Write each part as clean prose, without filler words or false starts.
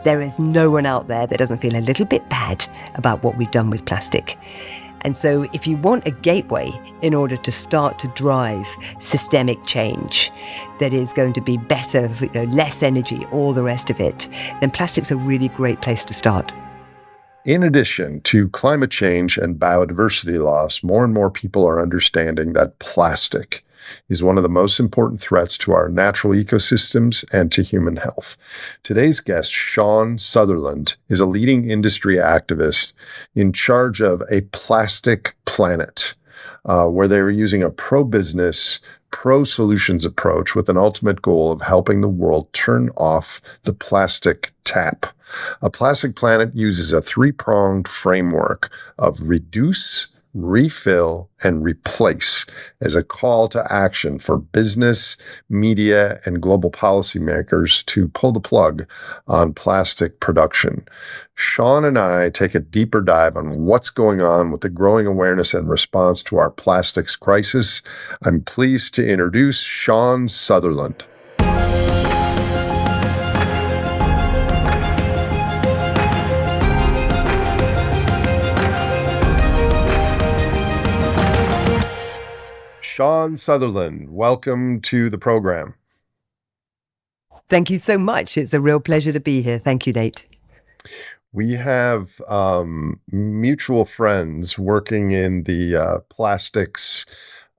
There is no one out there that doesn't feel a little bit bad about what we've done with plastic. And so if you want a gateway in order to start to drive systemic change that is going to be better, less energy, all the rest of it, then plastic's a really great place to start. In addition to climate change and biodiversity loss, more and more people are understanding that plastic is one of the most important threats to our natural ecosystems and to human health. Today's guest, Sian Sutherland, is a leading industry activist in charge of a plastic planet, where they were using a pro-business, pro-solutions approach with an ultimate goal of helping the world turn off the plastic tap. A plastic planet uses a three-pronged framework of reduce, refill, and replace as a call to action for business, media, and global policymakers to pull the plug on plastic production. Sian and I take a deeper dive on what's going on with the growing awareness and response to our plastics crisis. I'm pleased to introduce Sian Sutherland. Sian Sutherland, welcome to the program. Thank you so much. It's a real pleasure to be here. Thank you, Nate. We have mutual friends working in the plastics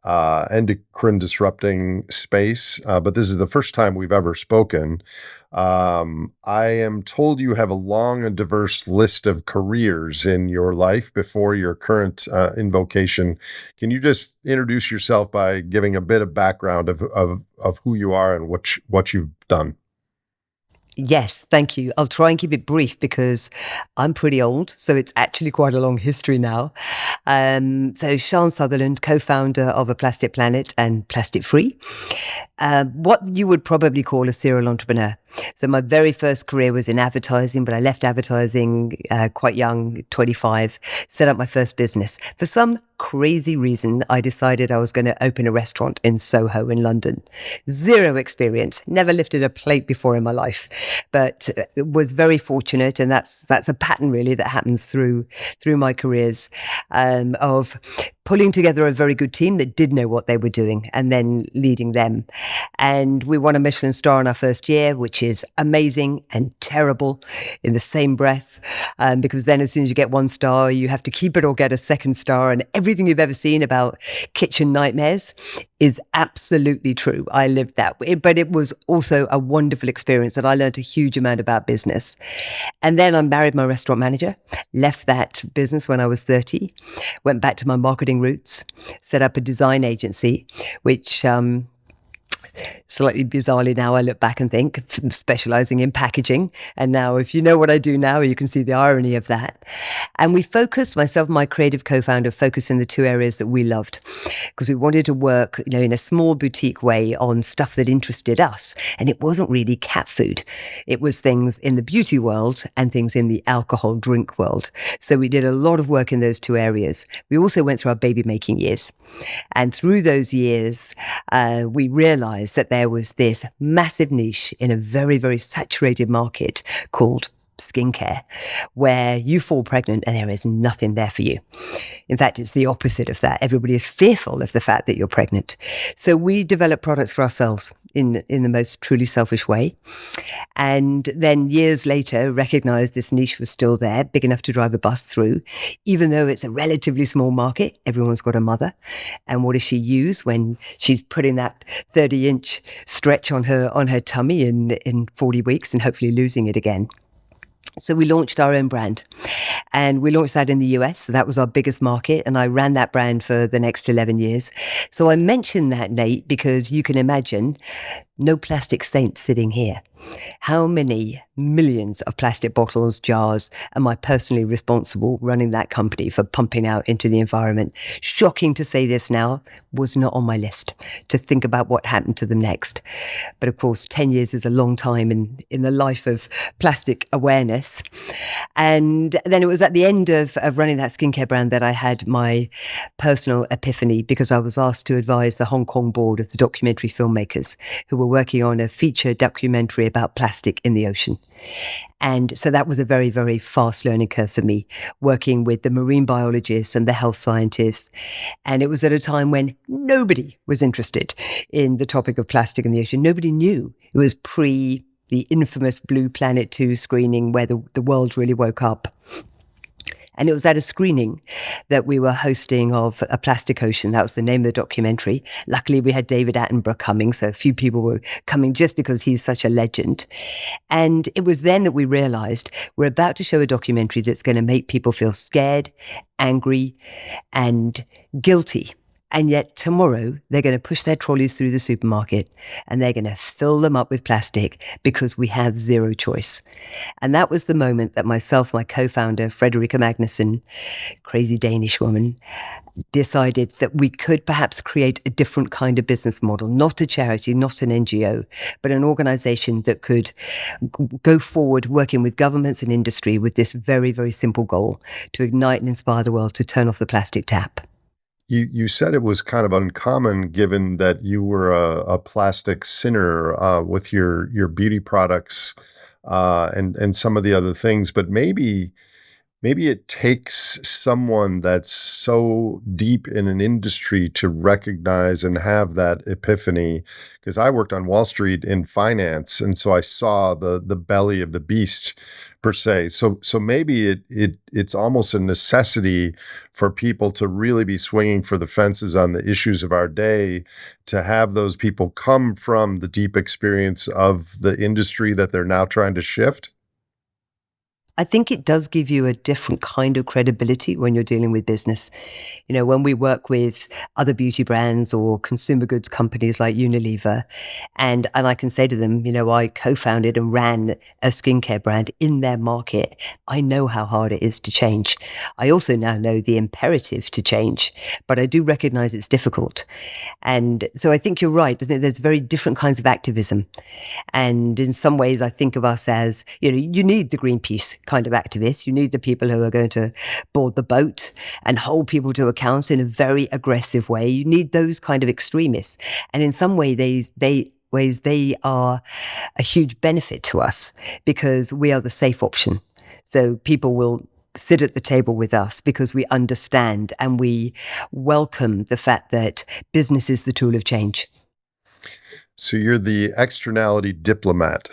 endocrine disrupting space, but this is the first time we've ever spoken. I am told you have a long and diverse list of careers in your life before your current invocation. Can you just introduce yourself by giving a bit of background of who you are and what you've done? Yes, thank you. I'll try and keep it brief because I'm pretty old, so it's actually quite a long history now. So Sian Sutherland, co-founder of A Plastic Planet and Plastic Free, what you would probably call a serial entrepreneur. So my very first career was in advertising, but I left advertising quite young, 25, set up my first business. For some crazy reason, I decided I was going to open a restaurant in Soho in London. Zero experience, never lifted a plate before in my life, but was very fortunate. And that's a pattern really that happens through my careers, of pulling together a very good team that did know what they were doing and then leading them. And we won a Michelin star in our first year, which is amazing and terrible in the same breath, because then as soon as you get one star, you have to keep it or get a second star. And everything you've ever seen about kitchen nightmares is absolutely true. I lived that, but it was also a wonderful experience and I learned a huge amount about business. And then I married my restaurant manager, left that business when I was 30, went back to my marketing roots, set up a design agency, which slightly bizarrely now I look back and think, specializing in packaging. And now if you know what I do now, you can see the irony of that. And we focused, myself and my creative co-founder, focused in the two areas that we loved, because we wanted to work, in a small boutique way on stuff that interested us. And it wasn't really cat food. It was things in the beauty world and things in the alcohol drink world. So we did a lot of work in those two areas. We also went through our baby making years. And through those years, we realized that there was this massive niche in a very, very saturated market called skincare, where you fall pregnant and there is nothing there for you. In fact, it's the opposite of that. Everybody is fearful of the fact that you're pregnant. So we develop products for ourselves in the most truly selfish way. And then years later, recognized this niche was still there, big enough to drive a bus through, even though it's a relatively small market. Everyone's got a mother. And what does she use when she's putting that 30-inch stretch on her tummy in 40 weeks and hopefully losing it again? So we launched our own brand and we launched that in the US. So that was our biggest market. And I ran that brand for the next 11 years. So I mentioned that, Nate, because you can imagine no plastic saints sitting here. How many millions of plastic bottles, jars am I personally responsible running that company for pumping out into the environment? Shocking to say this now, was not on my list to think about what happened to them next. But of course, 10 years is a long time in the life of plastic awareness. And then it was at the end of running that skincare brand that I had my personal epiphany, because I was asked to advise the Hong Kong board of the documentary filmmakers who were working on a feature documentary about plastic in the ocean. And so that was a very, very fast learning curve for me, working with the marine biologists and the health scientists. And it was at a time when nobody was interested in the topic of plastic in the ocean. Nobody knew. It was pre the infamous Blue Planet 2 screening where the world really woke up. And it was at a screening that we were hosting of A Plastic Ocean. That was the name of the documentary. Luckily, we had David Attenborough coming, so a few people were coming just because he's such a legend. And it was then that we realized we're about to show a documentary that's going to make people feel scared, angry, and guilty. And yet tomorrow, they're going to push their trolleys through the supermarket and they're going to fill them up with plastic because we have zero choice. And that was the moment that myself, my co-founder, Frederica Magnusson, crazy Danish woman, decided that we could perhaps create a different kind of business model, not a charity, not an NGO, but an organization that could go forward working with governments and industry with this very, very simple goal to ignite and inspire the world to turn off the plastic tap. You said it was kind of uncommon given that you were a plastic sinner with your beauty products and some of the other things, but maybe it takes someone that's so deep in an industry to recognize and have that epiphany. Because I worked on Wall Street in finance, and so I saw the belly of the beast per se. So maybe it's almost a necessity for people to really be swinging for the fences on the issues of our day, to have those people come from the deep experience of the industry that they're now trying to shift. I think it does give you a different kind of credibility when you're dealing with business. You know, when we work with other beauty brands or consumer goods companies like Unilever, and I can say to them, you know, I co-founded and ran a skincare brand in their market. I know how hard it is to change. I also now know the imperative to change, but I do recognize it's difficult. And so I think you're right. I think there's very different kinds of activism. And in some ways, I think of us as, you know, you need the Greenpeace kind of activists. You need the people who are going to board the boat and hold people to account in a very aggressive way. You need those kind of extremists. And in some way, they are a huge benefit to us because we are the safe option. So people will sit at the table with us because we understand and we welcome the fact that business is the tool of change. So you're the externality diplomat.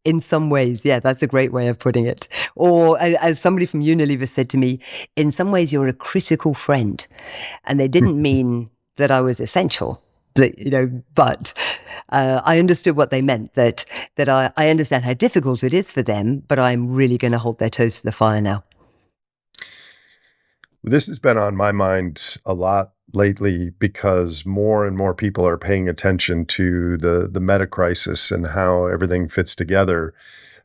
In some ways, yeah, that's a great way of putting it. Or as somebody from Unilever said to me, in some ways you're a critical friend. And they didn't mean that I was essential, but I understood what they meant, that I understand how difficult it is for them, but I'm really going to hold their toes to the fire now. This has been on my mind a lot lately because more and more people are paying attention to the meta crisis and how everything fits together.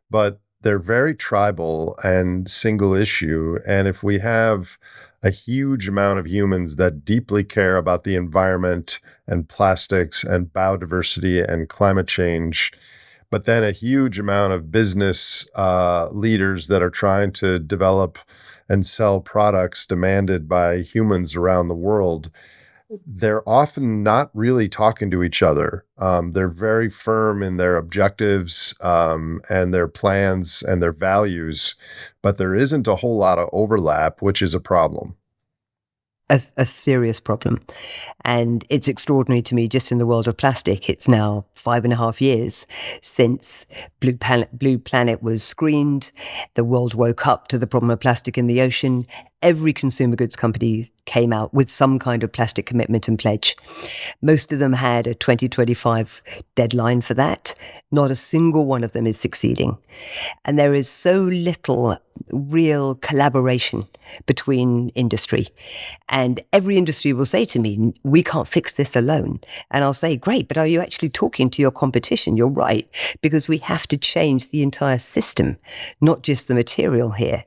But they're very tribal and single issue. And if we have a huge amount of humans that deeply care about the environment and plastics and biodiversity and climate change, but then a huge amount of business leaders that are trying to develop and sell products demanded by humans around the world, they're often not really talking to each other. They're very firm in their objectives and their plans and their values, but there isn't a whole lot of overlap, which is a problem. A serious problem. And it's extraordinary to me, just in the world of plastic, it's now 5.5 years since Blue Planet was screened. The world woke up to the problem of plastic in the ocean. Every consumer goods company came out with some kind of plastic commitment and pledge. Most of them had a 2025 deadline for that. Not a single one of them is succeeding. And there is so little real collaboration between industry. And every industry will say to me, we can't fix this alone. And I'll say, great, but are you actually talking to your competition? You're right, because we have to change the entire system, not just the material here.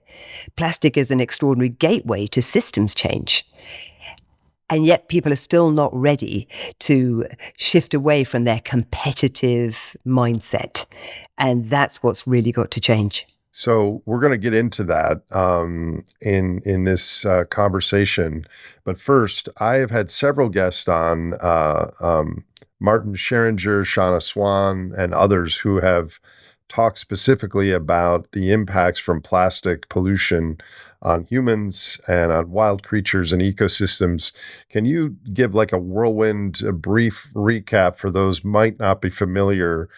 Plastic is an extraordinary gateway to systems change. And yet people are still not ready to shift away from their competitive mindset. And that's what's really got to change. So we're going to get into that in this conversation, but first, I have had several guests on Martin Scheringer, Shauna Swan, and others who have talked specifically about the impacts from plastic pollution on humans and on wild creatures and ecosystems. Can you give like a whirlwind, a brief recap for those might not be familiar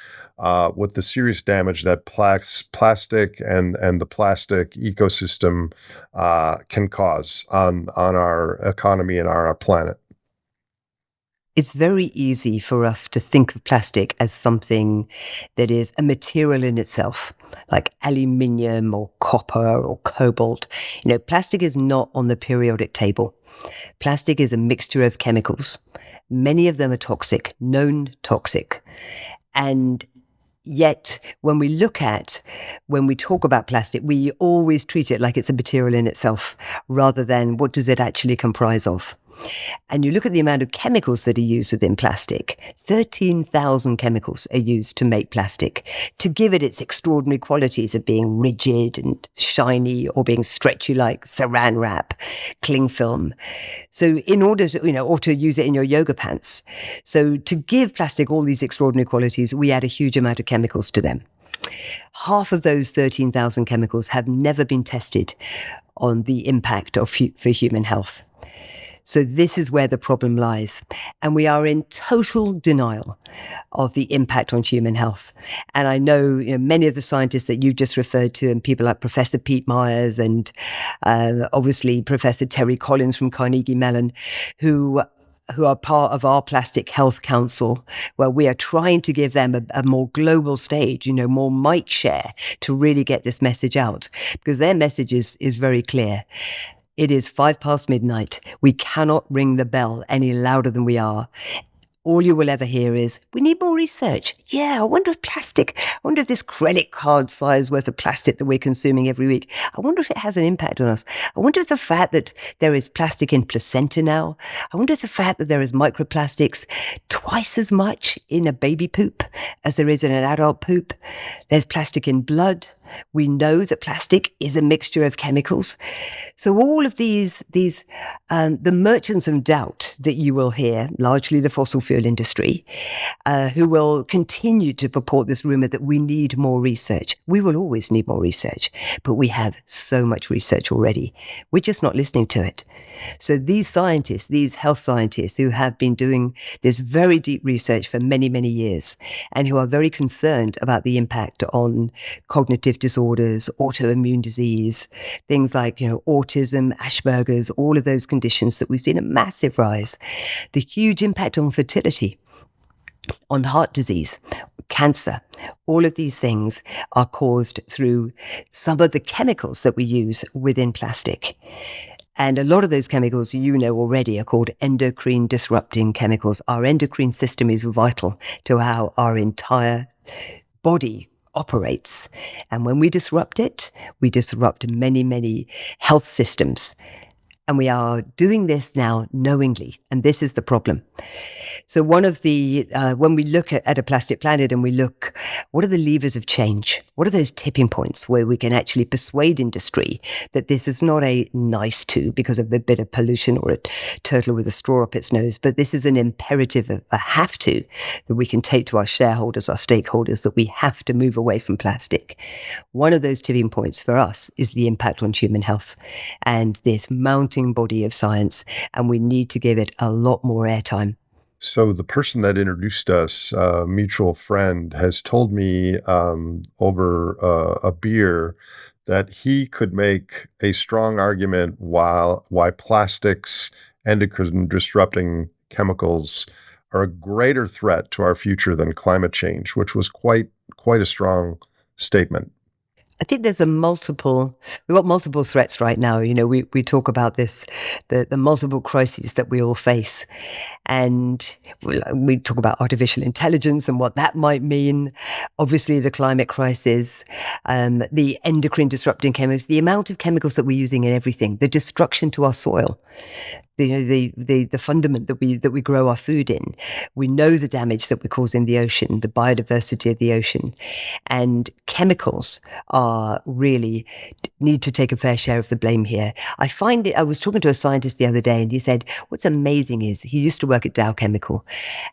with the serious damage that plastic and the plastic ecosystem can cause on our economy and our planet? It's very easy for us to think of plastic as something that is a material in itself, like aluminium or copper or cobalt. Plastic is not on the periodic table. Plastic is a mixture of chemicals. Many of them are toxic, known toxic. And yet, when we talk about plastic, we always treat it like it's a material in itself, rather than what does it actually comprise of. And you look at the amount of chemicals that are used within plastic. 13,000 chemicals are used to make plastic, to give it its extraordinary qualities of being rigid and shiny or being stretchy like saran wrap, cling film. So in order to, or to use it in your yoga pants. So to give plastic all these extraordinary qualities, we add a huge amount of chemicals to them. Half of those 13,000 chemicals have never been tested on the impact for human health. So this is where the problem lies. And we are in total denial of the impact on human health. And I know, many of the scientists that you just referred to, and people like Professor Pete Myers and obviously Professor Terry Collins from Carnegie Mellon, who are part of our Plastic Health Council, where we are trying to give them a more global stage, more mic share to really get this message out, because their message is very clear. It is midnight. We cannot ring the bell any louder than we are. All you will ever hear is, we need more research. Yeah, I wonder if this credit card size worth of plastic that we're consuming every week, I wonder if it has an impact on us. I wonder if the fact that there is plastic in placenta now, I wonder if the fact that there is microplastics twice as much in a baby poop as there is in an adult poop. There's plastic in blood. We know that plastic is a mixture of chemicals. So all of the merchants of doubt that you will hear, largely the fossil fuel industry, who will continue to purport this rumor that we need more research. We will always need more research, but we have so much research already. We're just not listening to it. So these scientists, these health scientists who have been doing this very deep research for many, many years, and who are very concerned about the impact on cognitive disorders, autoimmune disease, things like, autism, Asperger's, all of those conditions that we've seen a massive rise, the huge impact on fertility, on heart disease, cancer. All of these things are caused through some of the chemicals that we use within plastic. And a lot of those chemicals, already, are called endocrine disrupting chemicals. Our endocrine system is vital to how our entire body operates. And when we disrupt it, we disrupt many, many health systems. And we are doing this now knowingly. And this is the problem. So one of the, when we look at a plastic planet and we look, what are the levers of change? What are those tipping points where we can actually persuade industry that this is not a nice to because of a bit of pollution or a turtle with a straw up its nose, but this is an imperative, a have to, that we can take to our shareholders, our stakeholders, that we have to move away from plastic. One of those tipping points for us is the impact on human health and this mounting body of science, and we need to give it a lot more airtime. So the person that introduced us, a mutual friend, has told me over a beer that he could make a strong argument why plastics, endocrine disrupting chemicals, are a greater threat to our future than climate change, which was quite a strong statement. I think we've got multiple threats right now. We talk about this, the multiple crises that we all face. And we talk about artificial intelligence and what that might mean. Obviously, the climate crisis, the endocrine disrupting chemicals, the amount of chemicals that we're using in everything, the destruction to our soil. the fundament that we grow our food in. We know the damage that we cause in the ocean, the biodiversity of the ocean, and chemicals are really need to take a fair share of the blame here. I find it. I was talking to a scientist the other day, and he said what's amazing is he used to work at Dow Chemical,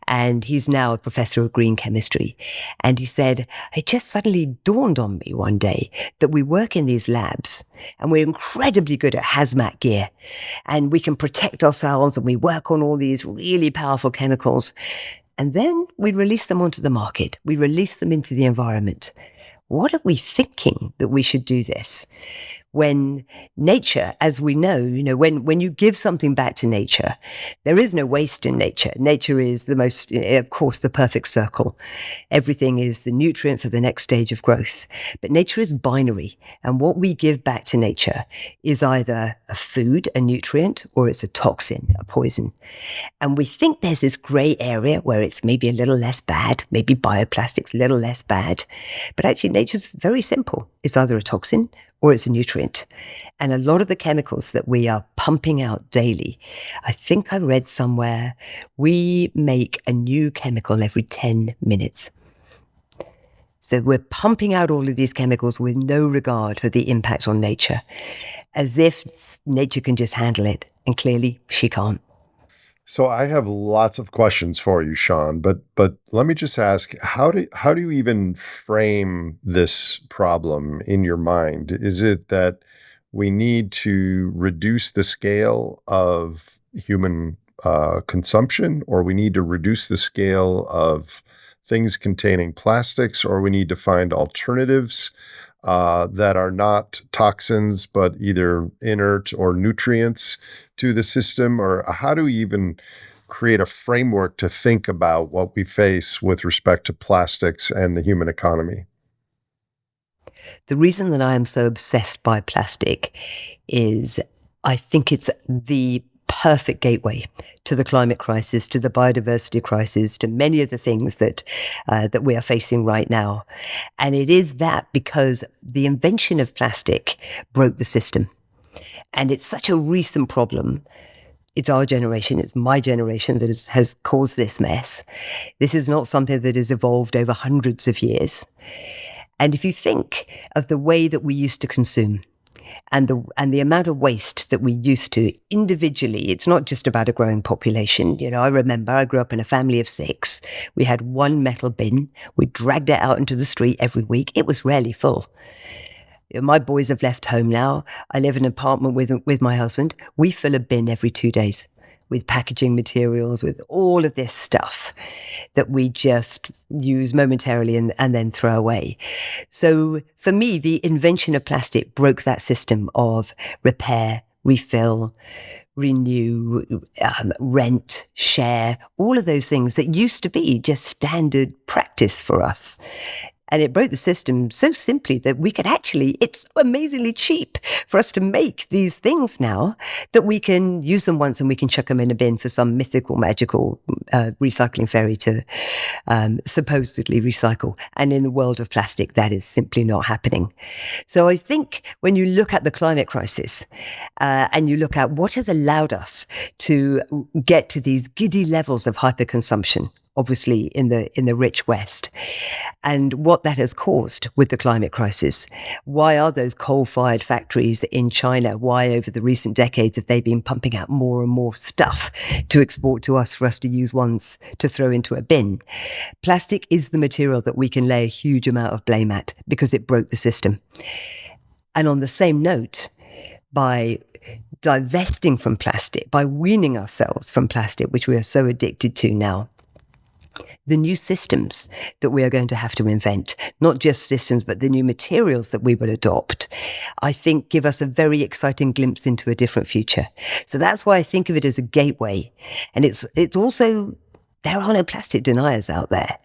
and he's now a professor of green chemistry. And he said it just suddenly dawned on me one day that we work in these labs, and we're incredibly good at hazmat gear, and we can protect ourselves, and we work on all these really powerful chemicals. And then we release them onto the market. We release them into the environment. What are we thinking that we should do this? When nature, as we know, when you give something back to nature, there is no waste in nature. Nature is of course, the perfect circle. Everything is the nutrient for the next stage of growth. But nature is binary. And what we give back to nature is either a food, a nutrient, or it's a toxin, a poison. And we think there's this gray area where it's maybe a little less bad, maybe bioplastics a little less bad. But actually, nature's very simple. It's either a toxin or it's a nutrient. And a lot of the chemicals that we are pumping out daily, I think I read somewhere, we make a new chemical every 10 minutes. So we're pumping out all of these chemicals with no regard for the impact on nature, as if nature can just handle it. And clearly she can't. So I have lots of questions for you, Sean, but let me just ask, how do you even frame this problem in your mind? Is it that we need to reduce the scale of human consumption, or we need to reduce the scale of things containing plastics, or we need to find alternatives that are not toxins, but either inert or nutrients to the system? Or how do we even create a framework to think about what we face with respect to plastics and the human economy? The reason that I am so obsessed by plastic is I think it's the perfect gateway to the climate crisis, to the biodiversity crisis, to many of the things that we are facing right now. And it is that because the invention of plastic broke the system. And it's such a recent problem. It's our generation, it's my generation that has caused this mess. This is not something that has evolved over hundreds of years. And if you think of the way that we used to consume, and the amount of waste that we used to individually, it's not just about a growing population. I remember I grew up in a family of 6. We had one metal bin. We dragged it out into the street every week. It was rarely full. My boys have left home now. I live in an apartment with my husband. We fill a bin every 2 days with packaging materials, with all of this stuff that we just use momentarily and then throw away. So for me, the invention of plastic broke that system of repair, refill, renew, rent, share, all of those things that used to be just standard practice for us. And it broke the system so simply that we could it's so amazingly cheap for us to make these things now that we can use them once and we can chuck them in a bin for some mythical, magical recycling fairy to supposedly recycle. And in the world of plastic, that is simply not happening. So I think when you look at the climate crisis and you look at what has allowed us to get to these giddy levels of hyperconsumption, obviously in the rich West, and what that has caused with the climate crisis. Why are those coal-fired factories in China, why over the recent decades have they been pumping out more and more stuff to export to us for us to use once to throw into a bin? Plastic is the material that we can lay a huge amount of blame at because it broke the system. And on the same note, by divesting from plastic, by weaning ourselves from plastic, which we are so addicted to now, the new systems that we are going to have to invent, not just systems, but the new materials that we will adopt, I think give us a very exciting glimpse into a different future. So that's why I think of it as a gateway. And it's also, there are no plastic deniers out there.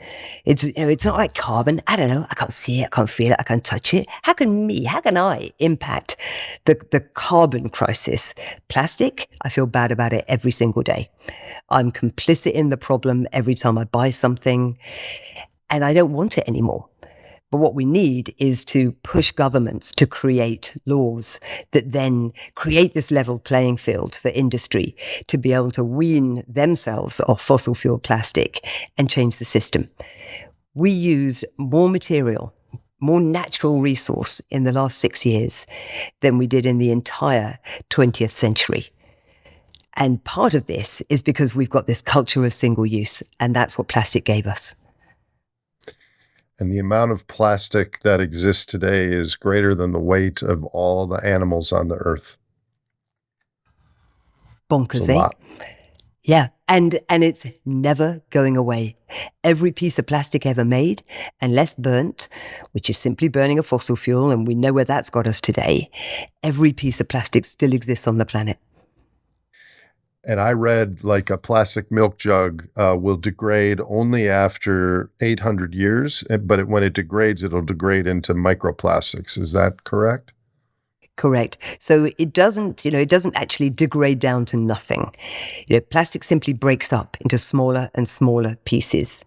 It's not like carbon. I don't know. I can't see it. I can't feel it. I can't touch it. How can I impact the carbon crisis? Plastic, I feel bad about it every single day. I'm complicit in the problem every time I buy something, and I don't want it anymore. But what we need is to push governments to create laws that then create this level playing field for industry to be able to wean themselves off fossil fuel plastic and change the system. We used more material, more natural resource in the last 6 years than we did in the entire 20th century. And part of this is because we've got this culture of single use, and that's what plastic gave us. And the amount of plastic that exists today is greater than the weight of all the animals on the earth. Bonkers, It's a lot. Yeah, and it's never going away. Every piece of plastic ever made, unless burnt, which is simply burning a fossil fuel, and we know where that's got us today, every piece of plastic still exists on the planet. And I read like a plastic milk jug will degrade only after 800 years, but when it degrades, it'll degrade into microplastics. Is that correct? Correct. So it doesn't actually degrade down to nothing. Plastic simply breaks up into smaller and smaller pieces.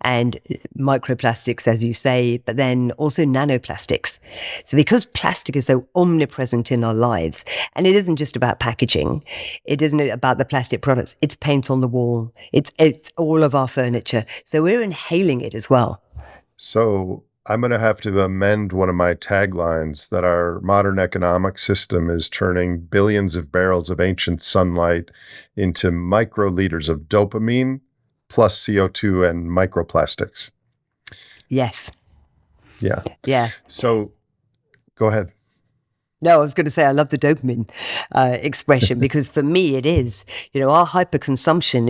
And microplastics, as you say, but then also nanoplastics. So because plastic is so omnipresent in our lives, and it isn't just about packaging, it isn't about the plastic products, it's paint on the wall, it's all of our furniture. So we're inhaling it as well. So I'm going to have to amend one of my taglines that our modern economic system is turning billions of barrels of ancient sunlight into microliters of dopamine plus CO2 and microplastics. Yes. Yeah. Yeah. So go ahead. No, I was going to say I love the dopamine expression because for me it is, our hyperconsumption.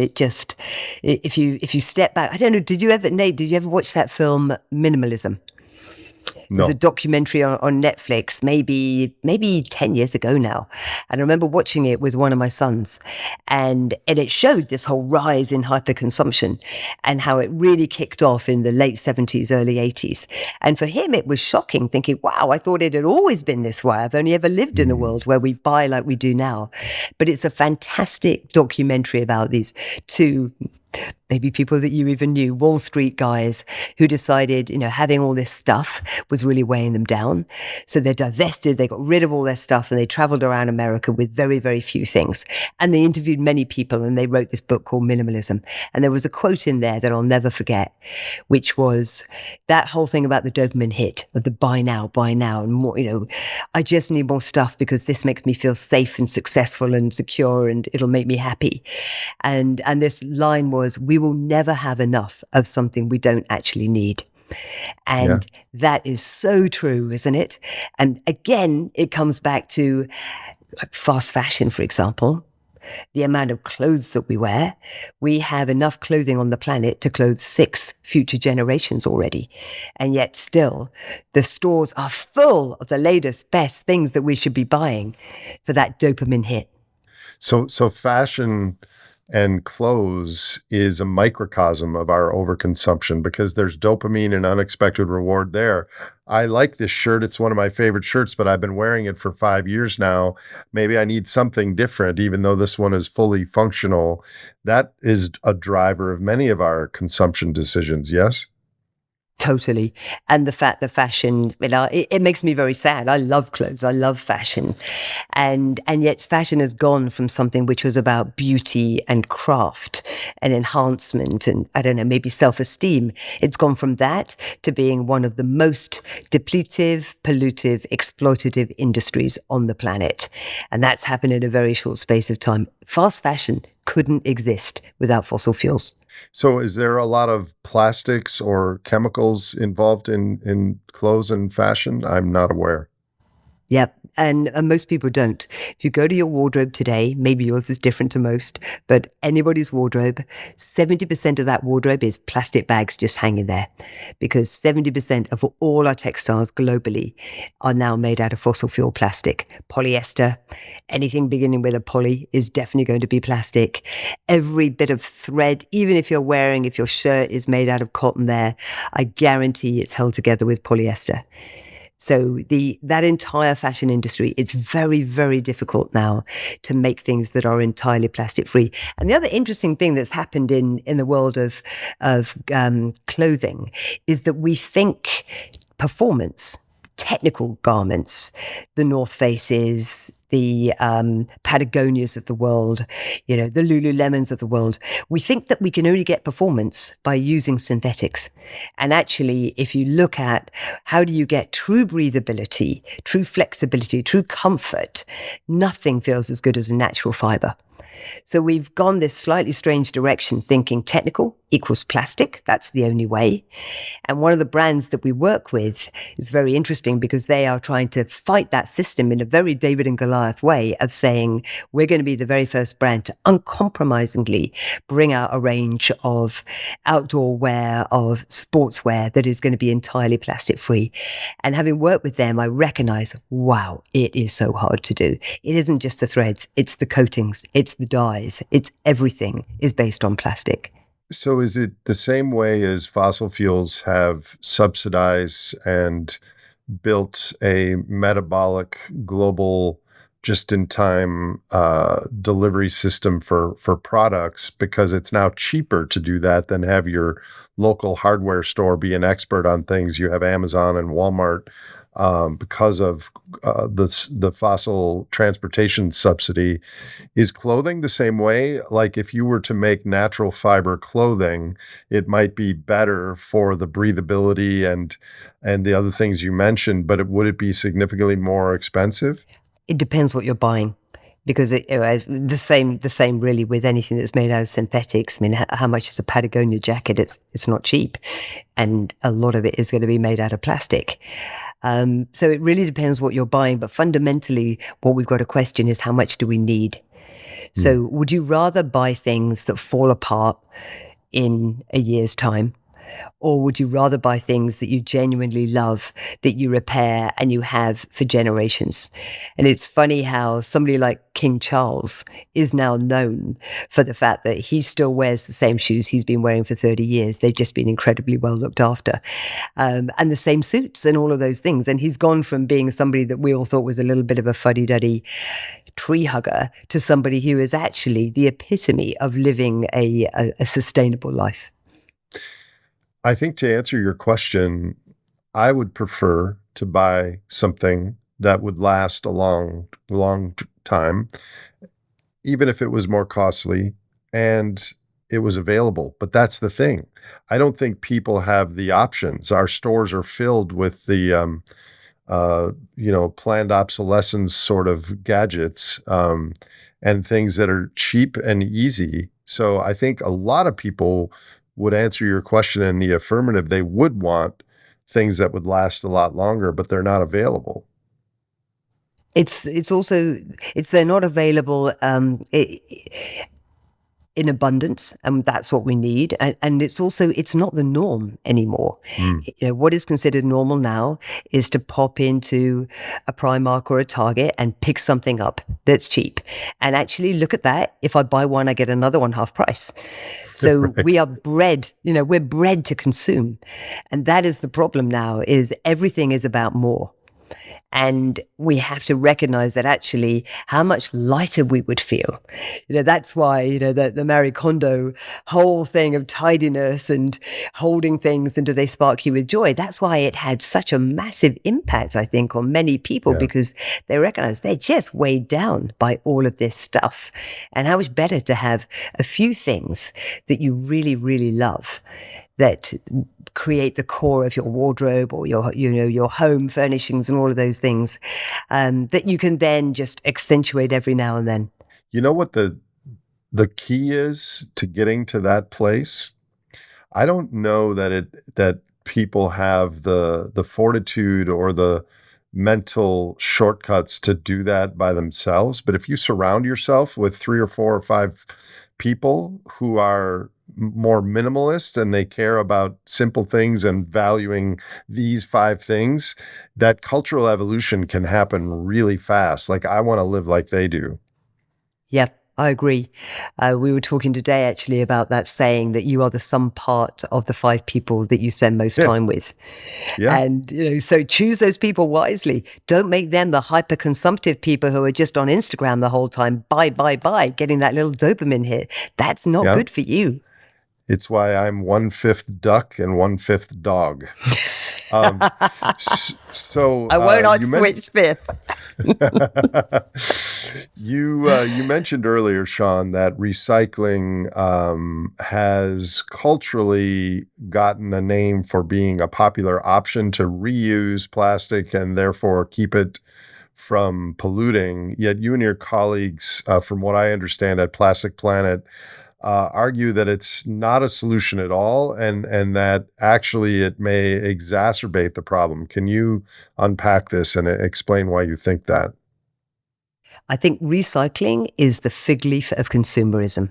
If you step back, I don't know. Nate? Did you ever watch that film Minimalism? No. There's a documentary on Netflix, maybe 10 years ago now. And I remember watching it with one of my sons. And it showed this whole rise in hyperconsumption and how it really kicked off in the late 70s, early 80s. And for him, it was shocking, thinking, wow, I thought it had always been this way. I've only ever lived in a world where we buy like we do now. But it's a fantastic documentary about these two maybe people that you even knew, Wall Street guys who decided, having all this stuff was really weighing them down. So they divested, they got rid of all their stuff, and they traveled around America with very, very few things. And they interviewed many people, and they wrote this book called Minimalism. And there was a quote in there that I'll never forget, which was that whole thing about the dopamine hit of the buy now, and more, I just need more stuff because this makes me feel safe and successful and secure, and it'll make me happy. And this line was, we will never have enough of something we don't actually need. And that is so true, isn't it? And again, it comes back to fast fashion, for example. The amount of clothes that we wear, we have enough clothing on the planet to clothe 6 future generations already. And yet still, the stores are full of the latest, best things that we should be buying for that dopamine hit. So fashion and clothes is a microcosm of our overconsumption because there's dopamine and unexpected reward there. I like this shirt. It's one of my favorite shirts, but I've been wearing it for 5 years now. Maybe I need something different, even though this one is fully functional. That is a driver of many of our consumption decisions, yes? Totally. And the fact that fashion, it makes me very sad. I love clothes. I love fashion. And yet fashion has gone from something which was about beauty and craft and enhancement and, I don't know, maybe self-esteem. It's gone from that to being one of the most depletive, pollutive, exploitative industries on the planet. And that's happened in a very short space of time. Fast fashion couldn't exist without fossil fuels. So is there a lot of plastics or chemicals involved in clothes and fashion? I'm not aware. Yep. And most people don't. If you go to your wardrobe today, maybe yours is different to most, but anybody's wardrobe, 70% of that wardrobe is plastic bags just hanging there because 70% of all our textiles globally are now made out of fossil fuel plastic. Polyester, anything beginning with a poly is definitely going to be plastic. Every bit of thread, even if your shirt is made out of cotton there, I guarantee it's held together with polyester. So that entire fashion industry, it's very, very difficult now to make things that are entirely plastic free. And the other interesting thing that's happened in the world of clothing is that we think performance, technical garments, the North Faces, the Patagonias of the world, the Lululemons of the world. We think that we can only get performance by using synthetics. And actually, if you look at how do you get true breathability, true flexibility, true comfort, nothing feels as good as a natural fiber. So we've gone this slightly strange direction, thinking technical equals plastic. That's the only way. And one of the brands that we work with is very interesting because they are trying to fight that system in a very David and Goliath way of saying, we're going to be the very first brand to uncompromisingly bring out a range of outdoor wear, of sportswear that is going to be entirely plastic free. And having worked with them, I recognize, wow, it is so hard to do. It isn't just the threads, it's the coatings, it's the dyes, it's everything is based on plastic. So is it the same way as fossil fuels have subsidized and built a metabolic global just-in-time delivery system for products because it's now cheaper to do that than have your local hardware store be an expert on things? You have Amazon and Walmart because of the fossil transportation subsidy. Is clothing the same way? Like if you were to make natural fiber clothing, it might be better for the breathability and the other things you mentioned, but would it be significantly more expensive? It depends what you're buying. Because the same really with anything that's made out of synthetics. I mean, how much is a Patagonia jacket? It's not cheap, and a lot of it is going to be made out of plastic. So it really depends what you're buying. But fundamentally, what we've got to question is how much do we need? So would you rather buy things that fall apart in a year's time? Or would you rather buy things that you genuinely love, that you repair and you have for generations? And it's funny how somebody like King Charles is now known for the fact that he still wears the same shoes he's been wearing for 30 years. They've just been incredibly well looked after. And the same suits and all of those things. And he's gone from being somebody that we all thought was a little bit of a fuddy-duddy tree hugger to somebody who is actually the epitome of living a sustainable life. I think to answer your question, I would prefer to buy something that would last a long, long time, even if it was more costly and it was available. But that's the thing. I don't think people have the options. Our stores are filled with the, planned obsolescence sort of gadgets and things that are cheap and easy. So I think a lot of people would answer your question in the affirmative. They would want things that would last a lot longer, but they're not available. It's also they're not available in abundance, and that's what we need. And it's not the norm anymore. What is considered normal now is to pop into a Primark or a Target and pick something up that's cheap. And actually look at that. If I buy one, I get another one half price. So Right. we are bred, we're bred to consume. And that is the problem now, is everything is about more. And we have to recognize that actually how much lighter we would feel. That's why, the Marie Kondo whole thing of tidiness and holding things and do they spark you with joy? That's why it had such a massive impact, I think, on many people, Yeah. because they recognize they're just weighed down by all of this stuff. And how much better to have a few things that you really, really love that create the core of your wardrobe or your home furnishings and all of those things that you can then just accentuate every now and then. You know what the key is to getting to that place? I don't know that people have the fortitude or the mental shortcuts to do that by themselves. But if you surround yourself with 3 or 4 or 5 people who are more minimalist and they care about simple things and valuing these 5 things, that cultural evolution can happen really fast. Like, I want to live like they do. Yeah, I agree. We were talking today actually about that saying that you are the sum part of the 5 people that you spend most Yeah. time with. Yeah. And, so choose those people wisely. Don't make them the hyper consumptive people who are just on Instagram the whole time, buy, getting that little dopamine hit. That's not Yeah. good for you. It's why I'm one-fifth duck and one-fifth dog. Um, so I won't I you mentioned switch fifth. you mentioned earlier, Sean, that recycling has culturally gotten a name for being a popular option to reuse plastic and therefore keep it from polluting. Yet you and your colleagues, from what I understand at Plastic Planet, argue that it's not a solution at all, and that actually it may exacerbate the problem. Can you unpack this and explain why you think that? I think recycling is the fig leaf of consumerism.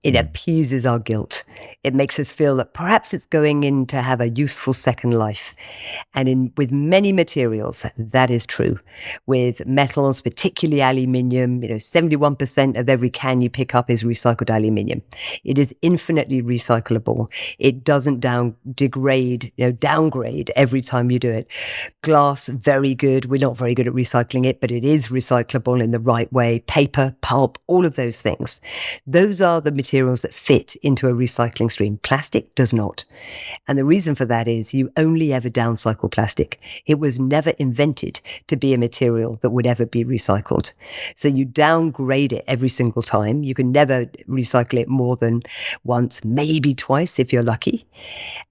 It Mm. appeases our guilt. It makes us feel that perhaps it's going in to have a useful second life. And with many materials, that is true. With metals, particularly aluminium, 71% of every can you pick up is recycled aluminium. It is infinitely recyclable. It doesn't downgrade every time you do it. Glass, very good. We're not very good at recycling it, but it is recyclable in the right way. Paper, pulp, all of those things. Those are the materials that fit into a recycling stream. Plastic does not. And the reason for that is you only ever downcycle plastic. It was never invented to be a material that would ever be recycled. So you downgrade it every single time. You can never recycle it more than once, maybe twice if you're lucky.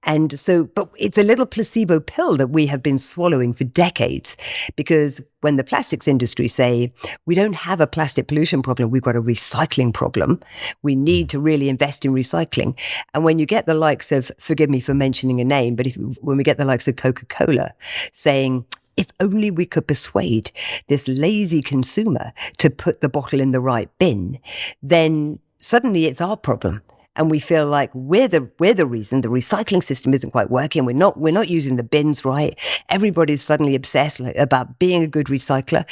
And so, but it's a little placebo pill that we have been swallowing for decades, because when the plastics industry say, we don't have a plastic pollution problem, we've got a recycling problem. We need to really invest in recycling. And when you get the likes of, forgive me for mentioning a name, but when we get the likes of Coca-Cola saying, if only we could persuade this lazy consumer to put the bottle in the right bin, then suddenly it's our problem. And we feel like we're the reason the recycling system isn't quite working. We're not using the bins right. Everybody's suddenly obsessed about being a good recycler.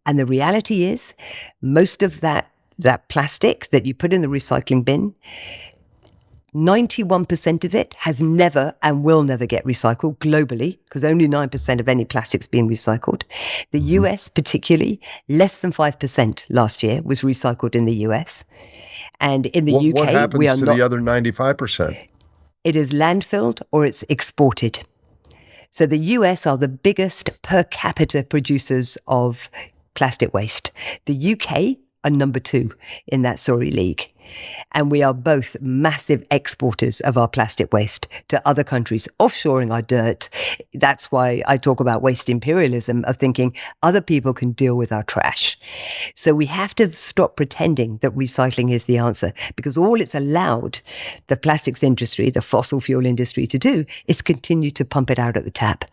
And the reality is, most of that plastic that you put in the recycling bin, 91% of it has never and will never get recycled globally, because only 9% of any plastic's being recycled. The US particularly, less than 5% last year was recycled in the US. And in the What UK, we happens are to not. the other 95%? It is landfilled or it's exported. So the US are the biggest per capita producers of plastic waste. The UK are number 2 in that sorry league. And we are both massive exporters of our plastic waste to other countries, offshoring our dirt. That's why I talk about waste imperialism, of thinking other people can deal with our trash. So we have to stop pretending that recycling is the answer, because all it's allowed the plastics industry, the fossil fuel industry to do is continue to pump it out at the tap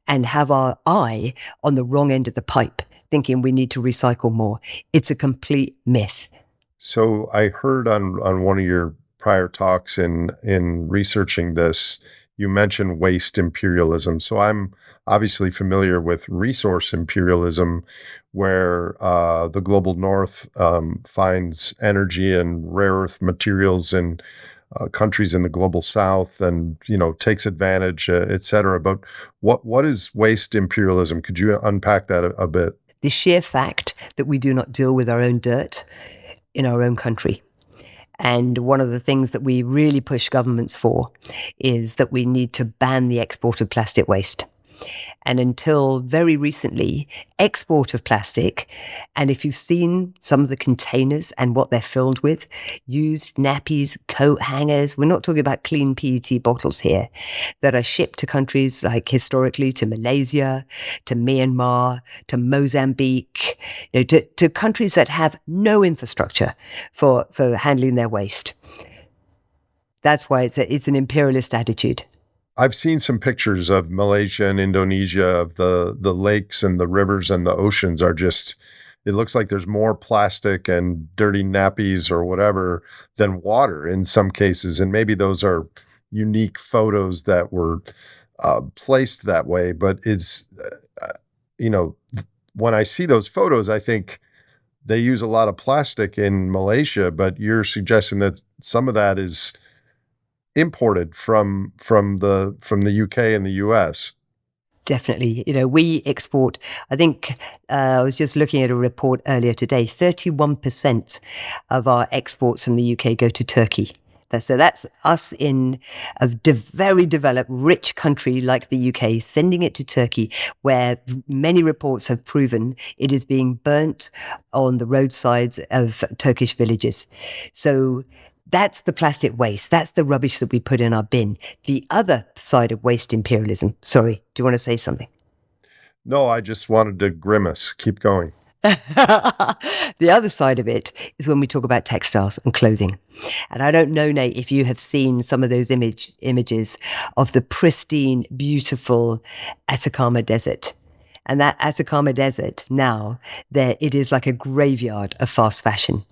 and have our eye on the wrong end of the pipe, thinking we need to recycle more. It's a complete myth. So I heard on one of your prior talks in researching this, you mentioned waste imperialism. So I'm obviously familiar with resource imperialism, where the global north finds energy and rare earth materials in countries in the global south, and takes advantage, et cetera. But what is waste imperialism? Could you unpack that a bit? The sheer fact that we do not deal with our own dirt in our own country. And one of the things that we really push governments for is that we need to ban the export of plastic waste. And until very recently, export of plastic, and if you've seen some of the containers and what they're filled with, used nappies, coat hangers, we're not talking about clean PET bottles here, that are shipped to countries like historically to Malaysia, to Myanmar, to Mozambique, to countries that have no infrastructure for handling their waste. That's why it's an imperialist attitude. I've seen some pictures of Malaysia and Indonesia, of the lakes and the rivers and the oceans are just, it looks like there's more plastic and dirty nappies or whatever than water in some cases. And maybe those are unique photos that were placed that way. But you know, when I see those photos, I think they use a lot of plastic in Malaysia, but you're suggesting that some of that is imported from the UK and the US. Definitely. We export, I think, I was just looking at a report earlier today, 31% of our exports from the UK go to Turkey. So that's us in a very developed, rich country like the UK, sending it to Turkey, where many reports have proven it is being burnt on the roadsides of Turkish villages. So that's the plastic waste. That's the rubbish that we put in our bin. The other side of waste imperialism. Sorry, do you want to say something? No, I just wanted to grimace. Keep going. The other side of it is when we talk about textiles and clothing. And I don't know, Nate, if you have seen some of those images of the pristine, beautiful Atacama Desert. And that Atacama Desert now, there it is like a graveyard of fast fashion.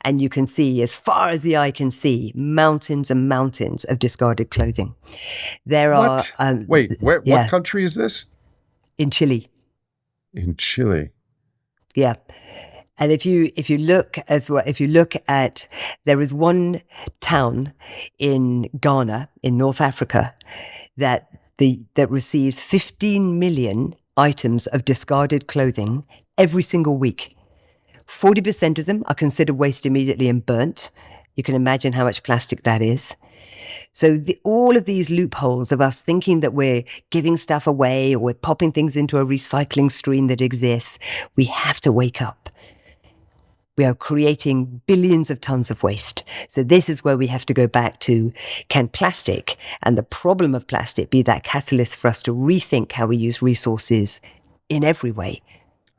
And you can see, as far as the eye can see, mountains and mountains of discarded clothing. There What? are Wait, what yeah, country is this? in Chile. In Chile. Yeah. And if you look as well, if you look at, there is one town in Ghana, in North Africa, that receives 15 million items of discarded clothing every single week. 40% of them are considered waste immediately and burnt. You can imagine how much plastic that is. So all of these loopholes of us thinking that we're giving stuff away or we're popping things into a recycling stream that exists, we have to wake up. We are creating billions of tons of waste. So this is where we have to go back to, can plastic and the problem of plastic be that catalyst for us to rethink how we use resources in every way?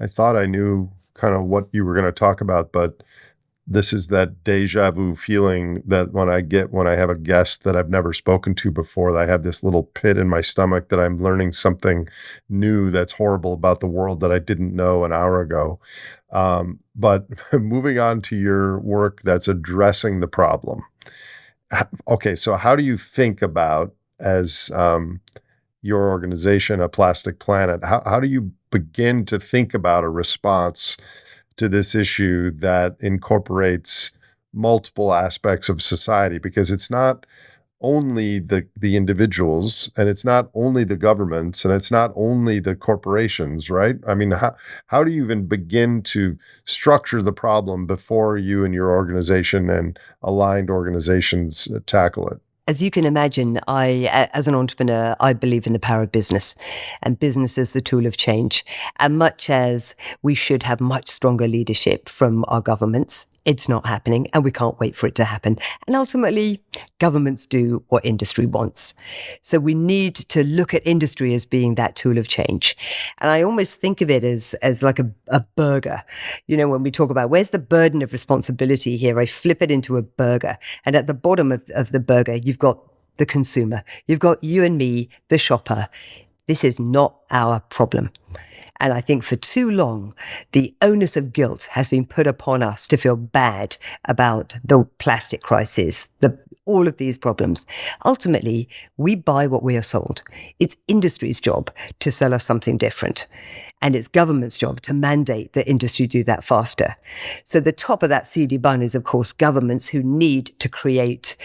I thought I knew kind of what you were going to talk about, but this is that deja vu feeling that when I have a guest that I've never spoken to before, that I have this little pit in my stomach that I'm learning something new that's horrible about the world that I didn't know an hour ago. But moving on to your work that's addressing the problem. Okay, so how do you think about, as your organization, A Plastic Planet, how do you begin to think about a response to this issue that incorporates multiple aspects of society? Because it's not only the individuals, and it's not only the governments, and it's not only the corporations, right? I mean, how do you even begin to structure the problem before you and your organization and aligned organizations tackle it? As you can imagine, as an entrepreneur, I believe in the power of business, and business is the tool of change. And much as we should have much stronger leadership from our governments, it's not happening, and we can't wait for it to happen. And ultimately, governments do what industry wants. So we need to look at industry as being that tool of change. And I almost think of it as like a burger. You know, when we talk about where's the burden of responsibility here, I flip it into a burger. And at the bottom of the burger, you've got the consumer. You've got you and me, the shopper. This is not our problem. And I think for too long, the onus of guilt has been put upon us to feel bad about the plastic crisis, all of these problems. Ultimately, we buy what we are sold. It's industry's job to sell us something different. And it's government's job to mandate that industry do that faster. So the top of that seedy bun is, of course, governments who need to create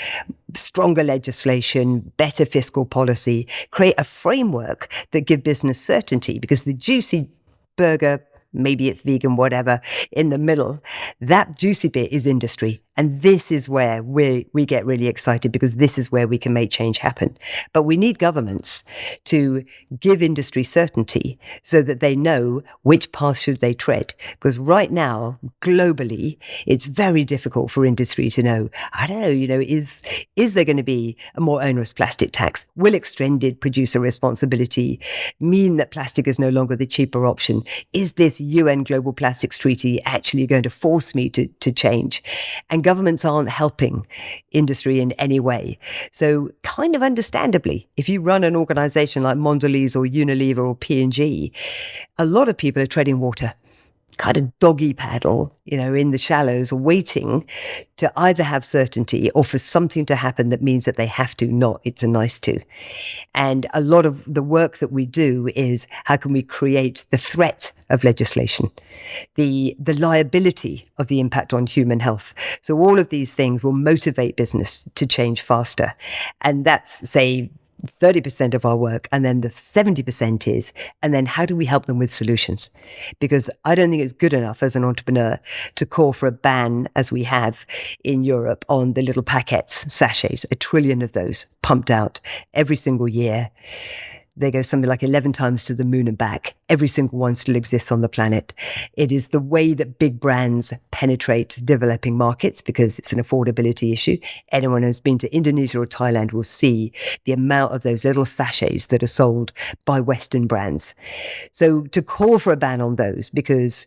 stronger legislation, better fiscal policy, create a framework that give business certainty, because the juicy burger, maybe it's vegan, whatever, in the middle, that juicy bit is industry. And this is where we get really excited, because this is where we can make change happen. But we need governments to give industry certainty so that they know which path should they tread. Because right now, globally, it's very difficult for industry to know, I don't know, is there going to be a more onerous plastic tax? Will extended producer responsibility mean that plastic is no longer the cheaper option? Is this UN Global Plastics Treaty actually going to force me to change? And governments aren't helping industry in any way. So kind of understandably, if you run an organization like Mondelez or Unilever or P&G, a lot of people are treading water, kind of doggy paddle, in the shallows, waiting to either have certainty or for something to happen that means that they have to, not it's a nice to. And a lot of the work that we do is how can we create the threat of legislation, the liability of the impact on human health. So all of these things will motivate business to change faster. And that's, say, 30% of our work, and then the 70% is, and then how do we help them with solutions? Because I don't think it's good enough as an entrepreneur to call for a ban, as we have in Europe, on the little packets, sachets, 1 trillion of those pumped out every single year. They go something like 11 times to the moon and back. Every single one still exists on the planet. It is the way that big brands penetrate developing markets because it's an affordability issue. Anyone who's been to Indonesia or Thailand will see the amount of those little sachets that are sold by Western brands. So to call for a ban on those, because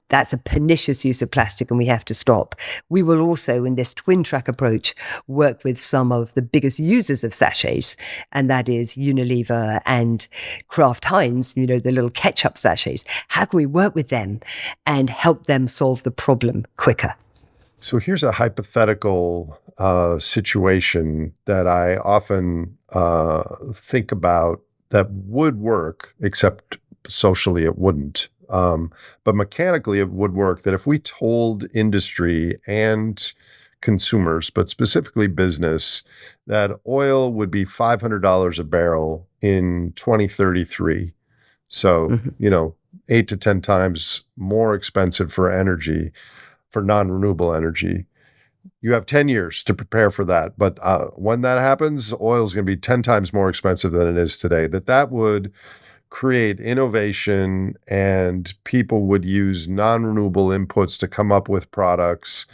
that's a pernicious use of plastic and we have to stop. We will also, in this twin track approach, work with some of the biggest users of sachets, and that is Unilever and Kraft Heinz, the little ketchup sachets. How can we work with them and help them solve the problem quicker? So here's a hypothetical situation that I often think about that would work, except socially it wouldn't. But mechanically, it would work that if we told industry and consumers, but specifically business, that oil would be $500 a barrel in 2033. So, 8 to 10 times more expensive for energy, for non-renewable energy. You have 10 years to prepare for that. But when that happens, oil is going to be 10 times more expensive than it is today. That would create innovation, and people would use non-renewable inputs to come up with products.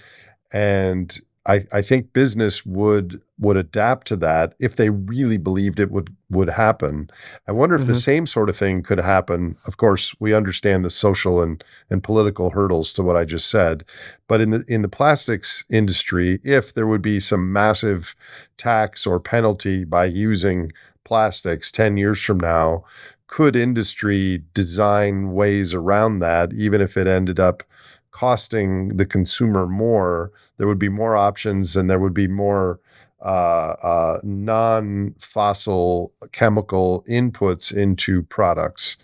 And I think business would adapt to that if they really believed it would happen. I wonder if the same sort of thing could happen. Of course, we understand the social and political hurdles to what I just said, but in the plastics industry, if there would be some massive tax or penalty by using plastics 10 years from now, could industry design ways around that, even if it ended up costing the consumer more? There would be more options, and there would be more non-fossil chemical inputs into products.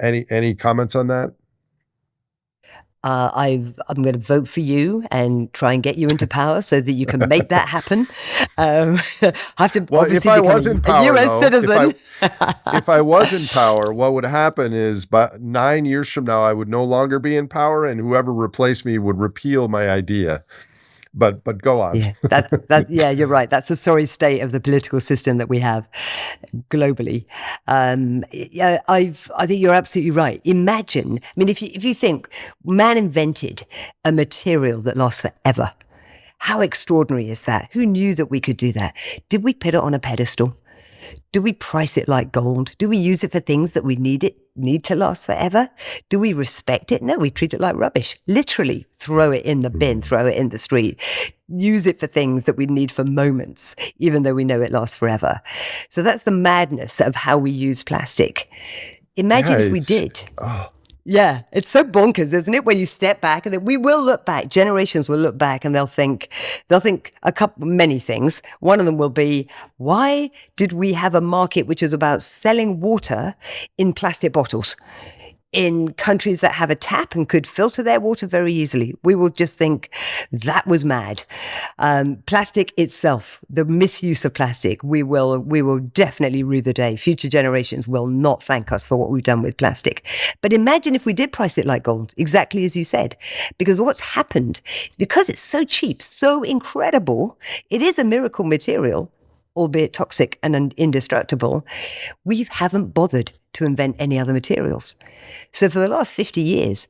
Any comments on that? I'm going to vote for you and try and get you into power so that you can make that happen. I have to If I was in power, a US citizen. If I was in power, what would happen is, by 9 years from now, I would no longer be in power, and whoever replaced me would repeal my idea. But go on. Yeah, you're right. That's the sorry state of the political system that we have globally. I think you're absolutely right. Imagine, if you think man invented a material that lasts forever, how extraordinary is that? Who knew that we could do that? Did we put it on a pedestal? Do we price it like gold? Do we use it for things that we need to last forever? Do we respect it? No, we treat it like rubbish. Literally throw it in the bin, throw it in the street. Use it for things that we need for moments, even though we know it lasts forever. So that's the madness of how we use plastic. Imagine if we did. Yeah, it's so bonkers, isn't it? When you step back, and we will look back, generations will look back, and they'll think many things. One of them will be, why did we have a market which is about selling water in plastic bottles in countries that have a tap and could filter their water very easily? We will just think that was mad. Plastic itself, the misuse of plastic, we will definitely rue the day. Future generations will not thank us for what we've done with plastic. But imagine if we did price it like gold, exactly as you said, because what's happened is, because it's so cheap, so incredible, it is a miracle material, albeit toxic and indestructible. We haven't bothered to invent any other materials. So for the last 50 years,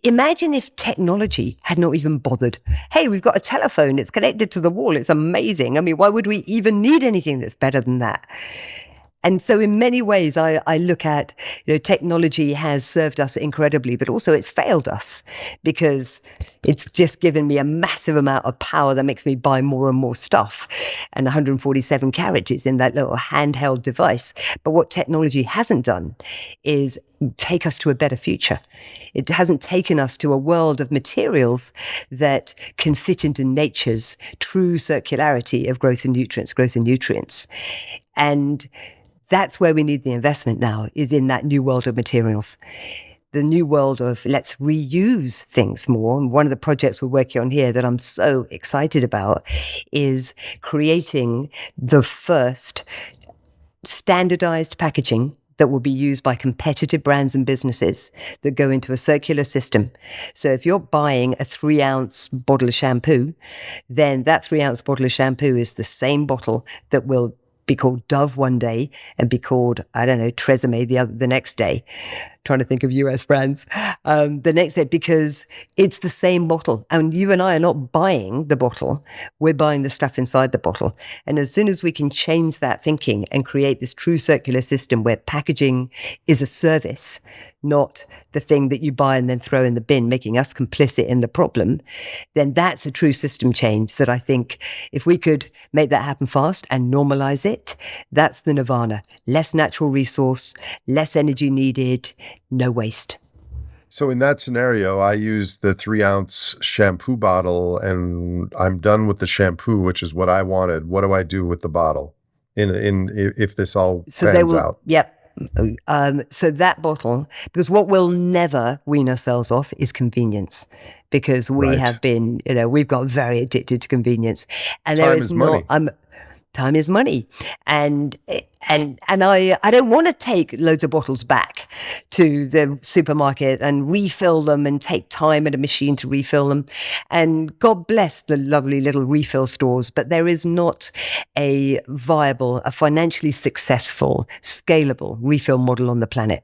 imagine if technology had not even bothered. Hey, we've got a telephone, it's connected to the wall, it's amazing. Why would we even need anything that's better than that? And so in many ways, I look at, technology has served us incredibly, but also it's failed us, because it's just given me a massive amount of power that makes me buy more and more stuff. And 147 characters in that little handheld device. But what technology hasn't done is take us to a better future. It hasn't taken us to a world of materials that can fit into nature's true circularity of growth and nutrients. And that's where we need the investment now, is in that new world of materials. the new world of let's reuse things more. And one of the projects we're working on here that I'm so excited about is creating the first standardized packaging that will be used by competitive brands and businesses that go into a circular system. So if you're buying a 3-ounce bottle of shampoo, then that 3-ounce bottle of shampoo is the same bottle that will be called Dove one day and be called, I don't know, Tresemme the next day. Trying to think of US brands the next day, because it's the same bottle. And you and I are not buying the bottle. We're buying the stuff inside the bottle. And as soon as we can change that thinking and create this true circular system where packaging is a service, not the thing that you buy and then throw in the bin, making us complicit in the problem, then that's a true system change that I think if we could make that happen fast and normalize it, that's the nirvana. Less natural resource, less energy needed, no waste. So in that scenario, I use the 3-ounce shampoo bottle and I'm done with the shampoo, which is what I wanted. What do I do with the bottle if this all pans out? Yep. So that bottle, because what we'll never wean ourselves off is convenience, because we have been, we've got very addicted to convenience, and time is money. Time is money, and I don't want to take loads of bottles back to the supermarket and refill them and take time at a machine to refill them. And God bless the lovely little refill stores, but there is not a viable, a financially successful, scalable refill model on the planet.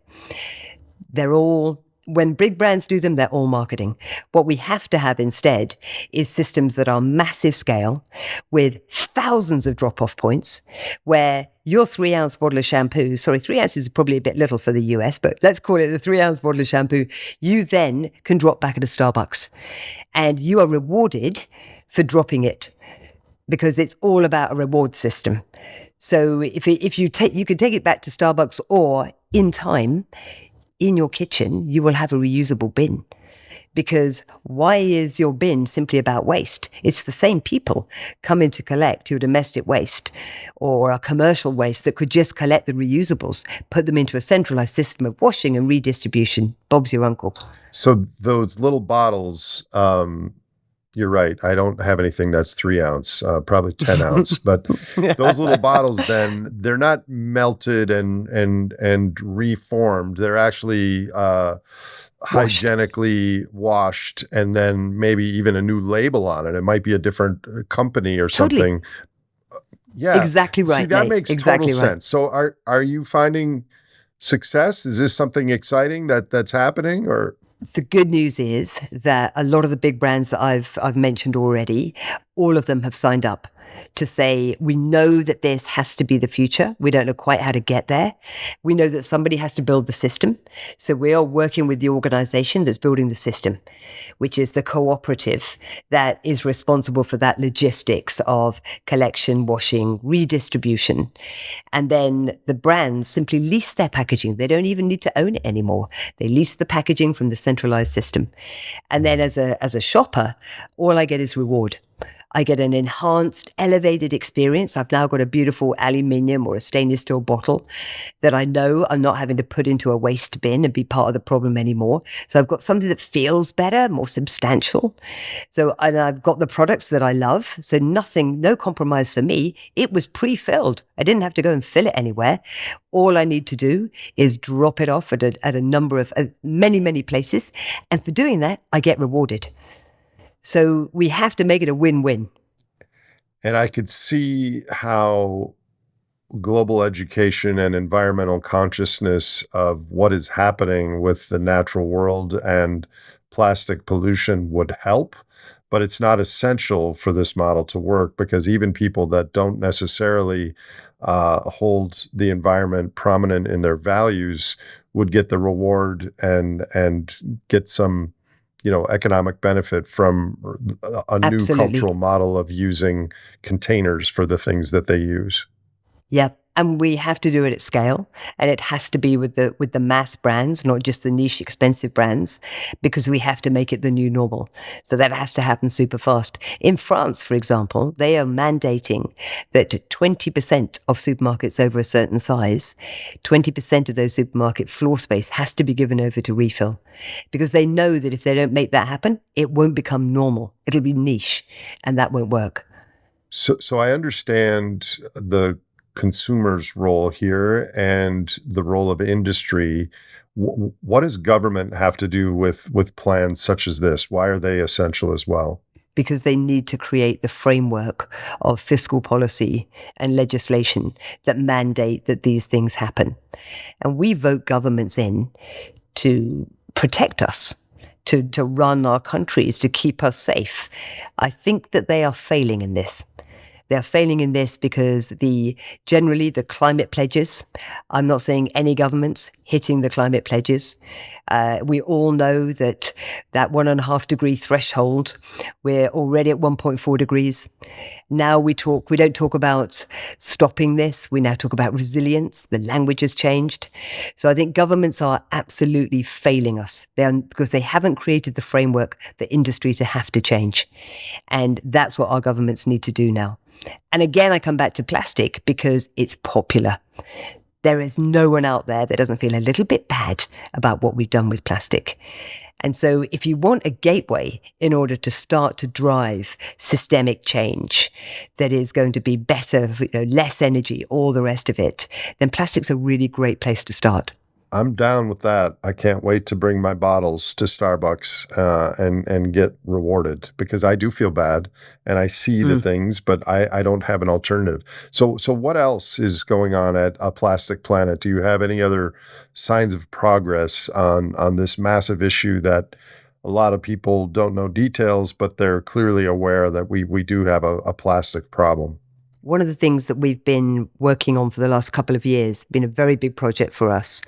They're all, when big brands do them, they're all marketing. What we have to have instead is systems that are massive scale with thousands of drop-off points where your 3-ounce bottle of shampoo, 3 ounces is probably a bit little for the US, but let's call it the 3-ounce bottle of shampoo, you then can drop back at a Starbucks and you are rewarded for dropping it because it's all about a reward system. So if you could take it back to Starbucks, or in time, in your kitchen, you will have a reusable bin. Because why is your bin simply about waste? It's the same people coming to collect your domestic waste or a commercial waste that could just collect the reusables, put them into a centralized system of washing and redistribution. Bob's your uncle. So those little bottles, you're right. I don't have anything that's 3-ounce, probably 10-ounce. But those little bottles, then they're not melted and reformed. They're actually hygienically washed, and then maybe even a new label on it. It might be a different company or something. Yeah, exactly right. See, that makes exactly total sense. So, are you finding success? Is this something exciting that's happening, or? The good news is that a lot of the big brands that I've mentioned already, all of them have signed up to say, we know that this has to be the future. We don't know quite how to get there. We know that somebody has to build the system. So we are working with the organization that's building the system, which is the cooperative that is responsible for that logistics of collection, washing, redistribution. And then the brands simply lease their packaging. They don't even need to own it anymore. They lease the packaging from the centralized system. And then as a shopper, all I get is reward. I get an enhanced, elevated experience. I've now got a beautiful aluminium or a stainless steel bottle that I know I'm not having to put into a waste bin and be part of the problem anymore. So I've got something that feels better, more substantial. And I've got the products that I love. So no compromise for me. It was pre-filled. I didn't have to go and fill it anywhere. All I need to do is drop it off at a number of many, many places. And for doing that, I get rewarded. So we have to make it a win-win. And I could see how global education and environmental consciousness of what is happening with the natural world and plastic pollution would help, but it's not essential for this model to work, because even people that don't necessarily hold the environment prominent in their values would get the reward and get some economic benefit from a new Absolutely. cultural model of using containers for the things that they use. Yep. And we have to do it at scale, and it has to be with the mass brands, not just the niche expensive brands, because we have to make it the new normal. So that has to happen super fast. In France, for example, they are mandating that 20% of supermarkets over a certain size, 20% of those supermarket floor space has to be given over to refill, because they know that if they don't make that happen, it won't become normal. It'll be niche, and that won't work. So I understand the consumer's role here and the role of industry. What does government have to do with plans such as this? Why are they essential as well? Because they need to create the framework of fiscal policy and legislation that mandate that these things happen. And we vote governments in to protect us, to run our countries, to keep us safe. I think that they are failing in this. They're failing in this because generally the climate pledges, I'm not saying any governments hitting the climate pledges. We all know that 1.5 degree threshold, we're already at 1.4 degrees. Now we don't talk about stopping this. We now talk about resilience. The language has changed. So I think governments are absolutely failing us because they haven't created the framework for industry to have to change. And that's what our governments need to do now. And again, I come back to plastic because it's popular. There is no one out there that doesn't feel a little bit bad about what we've done with plastic. And so if you want a gateway in order to start to drive systemic change that is going to be better, less energy, all the rest of it, then plastic's a really great place to start. I'm down with that. I can't wait to bring my bottles to Starbucks and get rewarded because I do feel bad and I see the things, but I don't have an alternative. So what else is going on at A Plastic Planet? Do you have any other signs of progress on this massive issue that a lot of people don't know details, but they're clearly aware that we do have a plastic problem? One of the things that we've been working on for the last couple of years, been a very big project for us.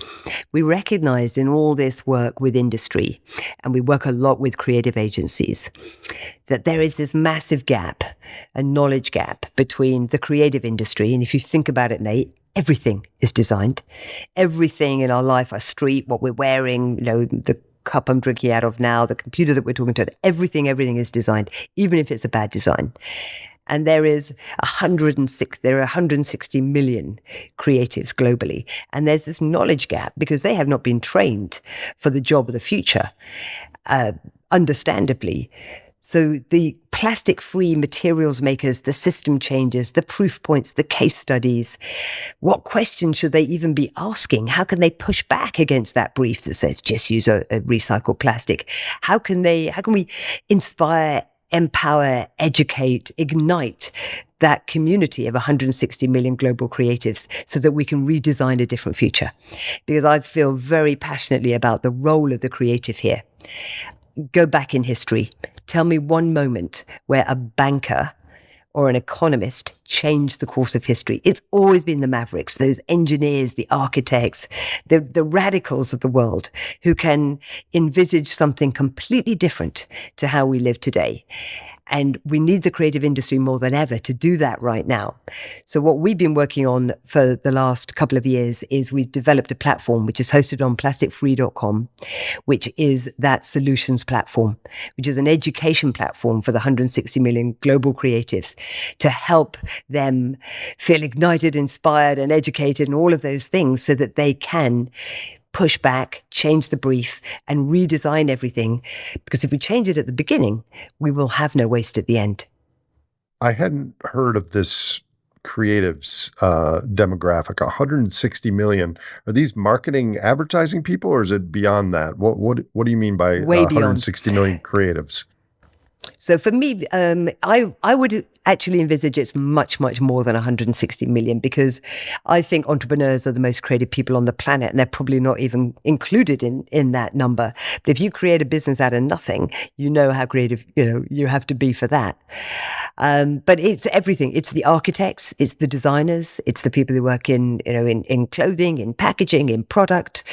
We recognized in all this work with industry, and we work a lot with creative agencies, that there is this massive gap, a knowledge gap between the creative industry. And if you think about it, Nate, everything is designed. Everything in our life, our street, what we're wearing, the cup I'm drinking out of now, the computer that we're talking to, everything is designed, even if it's a bad design. And there are 160 million creatives globally. And there's this knowledge gap because they have not been trained for the job of the future, understandably. So the plastic-free materials makers, the system changes, the proof points, the case studies, what questions should they even be asking? How can they push back against that brief that says just use a recycled plastic? How can we inspire, empower, educate, ignite that community of 160 million global creatives so that we can redesign a different future? Because I feel very passionately about the role of the creative here. Go back in history. Tell me one moment where a banker or an economist changed the course of history. It's always been the mavericks, those engineers, the architects, the radicals of the world who can envisage something completely different to how we live today. And we need the creative industry more than ever to do that right now. So what we've been working on for the last couple of years is we've developed a platform which is hosted on plasticfree.com, which is that solutions platform, which is an education platform for the 160 million global creatives to help them feel ignited, inspired, and educated and all of those things so that they can push back, change the brief, and redesign everything. Because if we change it at the beginning, we will have no waste at the end. I hadn't heard of this creatives demographic, 160 million. Are these marketing, advertising people, or is it beyond that? What do you mean by Way beyond. 160 million creatives? So for me, I would actually envisage it's much, much more than 160 million because I think entrepreneurs are the most creative people on the planet and they're probably not even included in that number. But if you create a business out of nothing, you know how creative, you have to be for that. But it's everything. It's the architects, it's the designers, it's the people who work in clothing, in packaging, in product.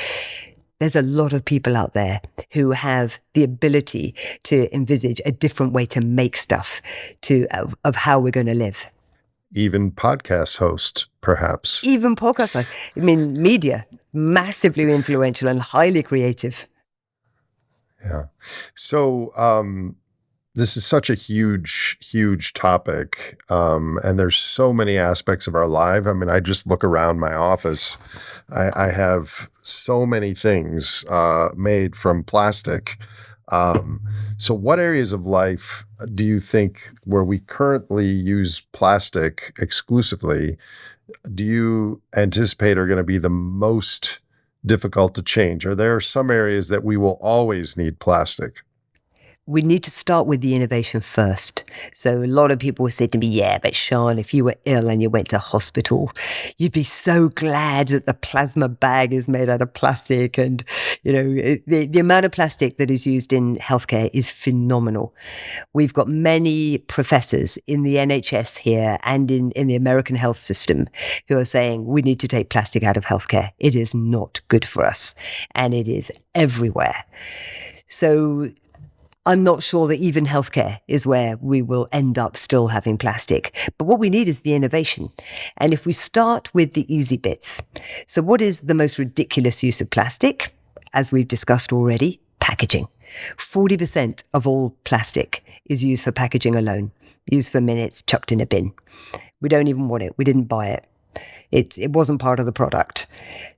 There's a lot of people out there who have the ability to envisage a different way to make stuff of how we're going to live. even podcast hosts, perhaps. Even podcasts, I mean, media, massively influential and highly creative. Yeah. So, this is such a huge, huge topic. And there's so many aspects of our life. I mean, I just look around my office. I have so many things made from plastic. Um, so, what areas of life do you think where we currently use plastic exclusively do you anticipate are going to be the most difficult to change? Are there some areas that we will always need plastic? We need to start with the innovation first. So a lot of people say to me, yeah, but Sean, if you were ill and you went to hospital, you'd be so glad that the plasma bag is made out of plastic. And, the amount of plastic that is used in healthcare is phenomenal. We've got many professors in the NHS here and in the American health system who are saying we need to take plastic out of healthcare. It is not good for us, and it is everywhere. So I'm not sure that even healthcare is where we will end up still having plastic. But what we need is the innovation. And if we start with the easy bits. So what is the most ridiculous use of plastic? As we've discussed already, packaging. 40% of all plastic is used for packaging alone, used for minutes, chucked in a bin. We don't even want it. We didn't buy it. It wasn't part of the product.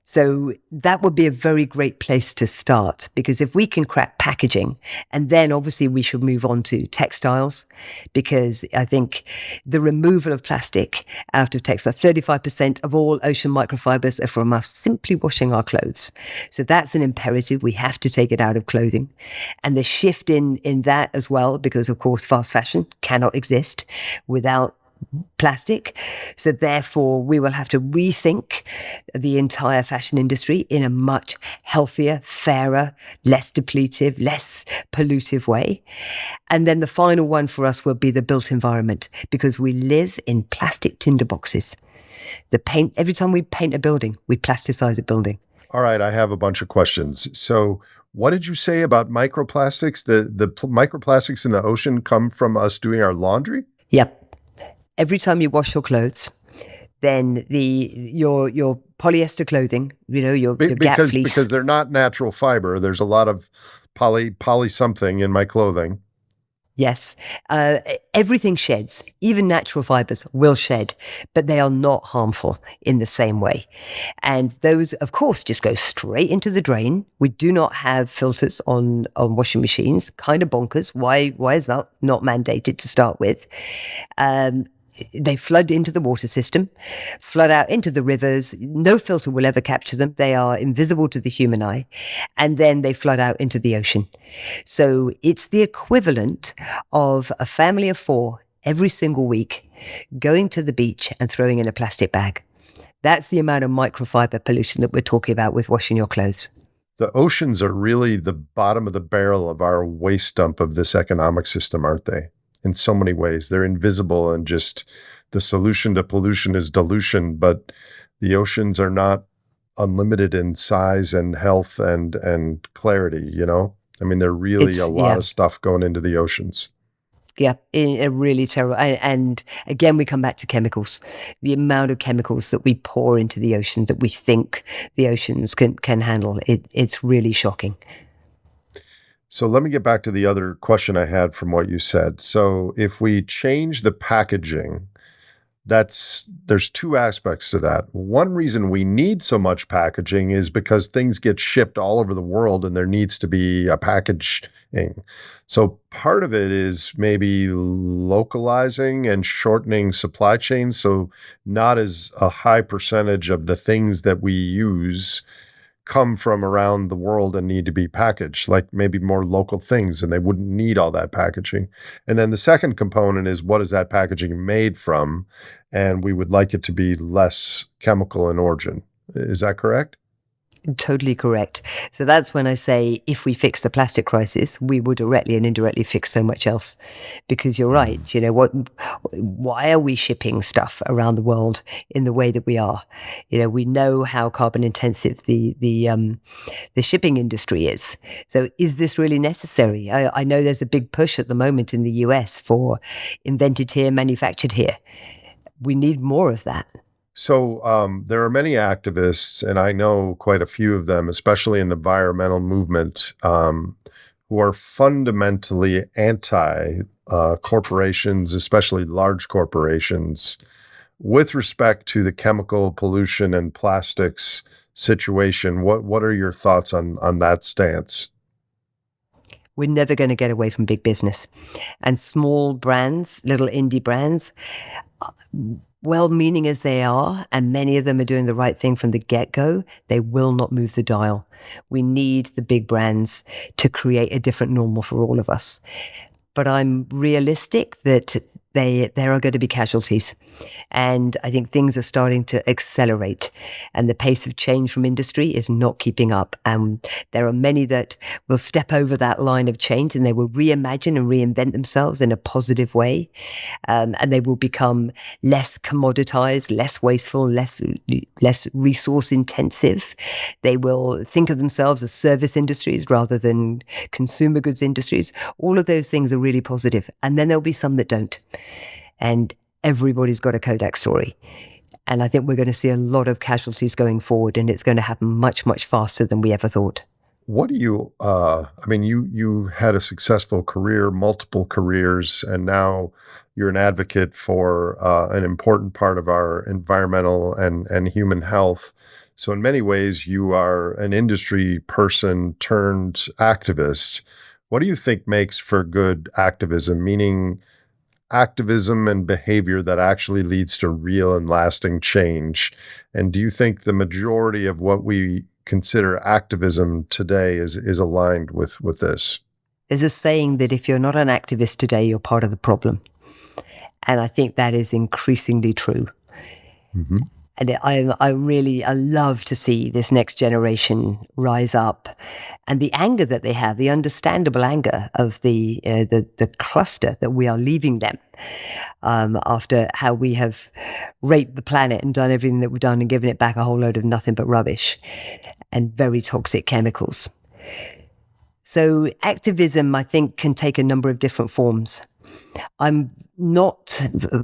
So that would be a very great place to start, because if we can crack packaging, and then obviously we should move on to textiles, because I think the removal of plastic out of textiles, 35% of all ocean microfibers are from us simply washing our clothes. So that's an imperative. We have to take it out of clothing. And the shift in that as well, because of course fast fashion cannot exist without plastic. So therefore, we will have to rethink the entire fashion industry in a much healthier, fairer, less depletive, less pollutive way. And then the final one for us will be the built environment, because we live in plastic tinder boxes. The paint, every time we paint a building, we plasticize a building. All right, I have a bunch of questions. So, what did you say about microplastics? The microplastics in the ocean come from us doing our laundry? Yep. Every time you wash your clothes, then your polyester clothing, your gap fleece. Because they're not natural fiber. There's a lot of poly something in my clothing. Yes. Everything sheds. Even natural fibers will shed, but they are not harmful in the same way. And those, of course, just go straight into the drain. We do not have filters on washing machines. Kind of bonkers. Why is that not mandated to start with? They flood into the water system, flood out into the rivers. No filter will ever capture them. They are invisible to the human eye. And then they flood out into the ocean. So it's the equivalent of a family of 4 every single week going to the beach and throwing in a plastic bag. That's the amount of microfiber pollution that we're talking about with washing your clothes. The oceans are really the bottom of the barrel of our waste dump of this economic system, aren't they? In so many ways. They're invisible, and just the solution to pollution is dilution, but the oceans are not unlimited in size and health and clarity, I mean, there really a lot of stuff going into the oceans. Yeah, a really terrible. And again, we come back to chemicals. The amount of chemicals that we pour into the ocean that we think the oceans can handle, it's really shocking. So let me get back to the other question I had from what you said. So if we change the packaging, there's 2 aspects to that. One reason we need so much packaging is because things get shipped all over the world and there needs to be a packaging. So part of it is maybe localizing and shortening supply chains, so not as a high percentage of the things that we use come from around the world and need to be packaged, like maybe more local things, and they wouldn't need all that packaging. And then the second component is, what is that packaging made from? And we would like it to be less chemical in origin. Is that correct? Totally correct. So that's when I say, if we fix the plastic crisis, we will directly and indirectly fix so much else. Because you're right. Why are we shipping stuff around the world in the way that we are? We know how carbon intensive the shipping industry is. So is this really necessary? I know there's a big push at the moment in the US for invented here, manufactured here. we need more of that. So there are many activists, and I know quite a few of them, especially in the environmental movement, who are fundamentally anti corporations, especially large corporations, with respect to the chemical pollution and plastics situation. What are your thoughts on that stance? We're never going to get away from big business. And small brands, little indie brands, well-meaning as they are, and many of them are doing the right thing from the get-go, they will not move the dial. We need the big brands to create a different normal for all of us. But I'm realistic that there are going to be casualties. And I think things are starting to accelerate, and the pace of change from industry is not keeping up. And there are many that will step over that line of change, and they will reimagine and reinvent themselves in a positive way. And they will become less commoditized, less wasteful, less resource intensive. They will think of themselves as service industries rather than consumer goods industries. All of those things are really positive. And then there'll be some that don't. And everybody's got a Kodak story. And I think we're going to see a lot of casualties going forward, and it's going to happen much, much faster than we ever thought. What do you, you had a successful career, multiple careers, and now you're an advocate for an important part of our environmental and human health. So in many ways, you are an industry person turned activist. What do you think makes for good activism, meaning activism and behavior that actually leads to real and lasting change? And do you think the majority of what we consider activism today is aligned with this? There's a saying that if you're not an activist today, you're part of the problem. And I think that is increasingly true. Mm-hmm. And I love to see this next generation rise up, and the anger that they have, the understandable anger of the cluster that we are leaving them after how we have raped the planet and done everything that we've done and given it back a whole load of nothing but rubbish and very toxic chemicals. So activism, I think, can take a number of different forms. I'm not,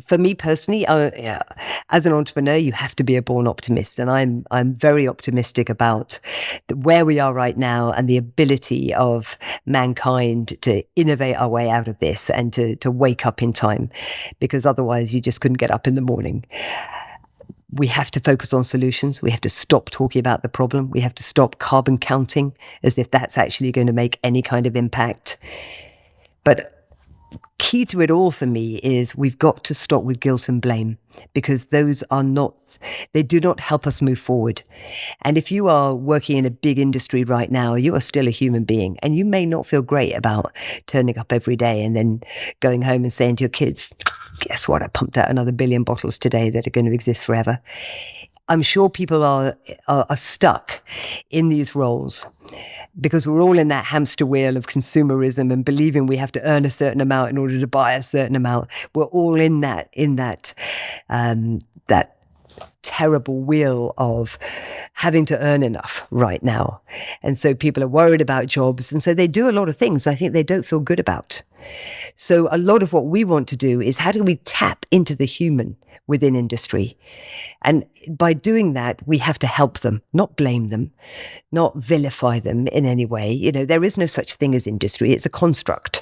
for me personally, as an entrepreneur, you have to be a born optimist. And I'm very optimistic about where we are right now and the ability of mankind to innovate our way out of this and to wake up in time, because otherwise you just couldn't get up in the morning. We have to focus on solutions. We have to stop talking about the problem. We have to stop carbon counting as if that's actually going to make any kind of impact. But key to it all for me is we've got to stop with guilt and blame, because they do not help us move forward. And if you are working in a big industry right now, you are still a human being, and you may not feel great about turning up every day and then going home and saying to your kids, guess what? I pumped out another 1 billion bottles today that are going to exist forever. I'm sure people are stuck in these roles because we're all in that hamster wheel of consumerism and believing we have to earn a certain amount in order to buy a certain amount. We're all in that terrible wheel of having to earn enough right now. And so people are worried about jobs. And so they do a lot of things I think they don't feel good about. So a lot of what we want to do is how do we tap into the human within industry? And by doing that, we have to help them, not blame them, not vilify them in any way. You know, there is no such thing as industry. It's a construct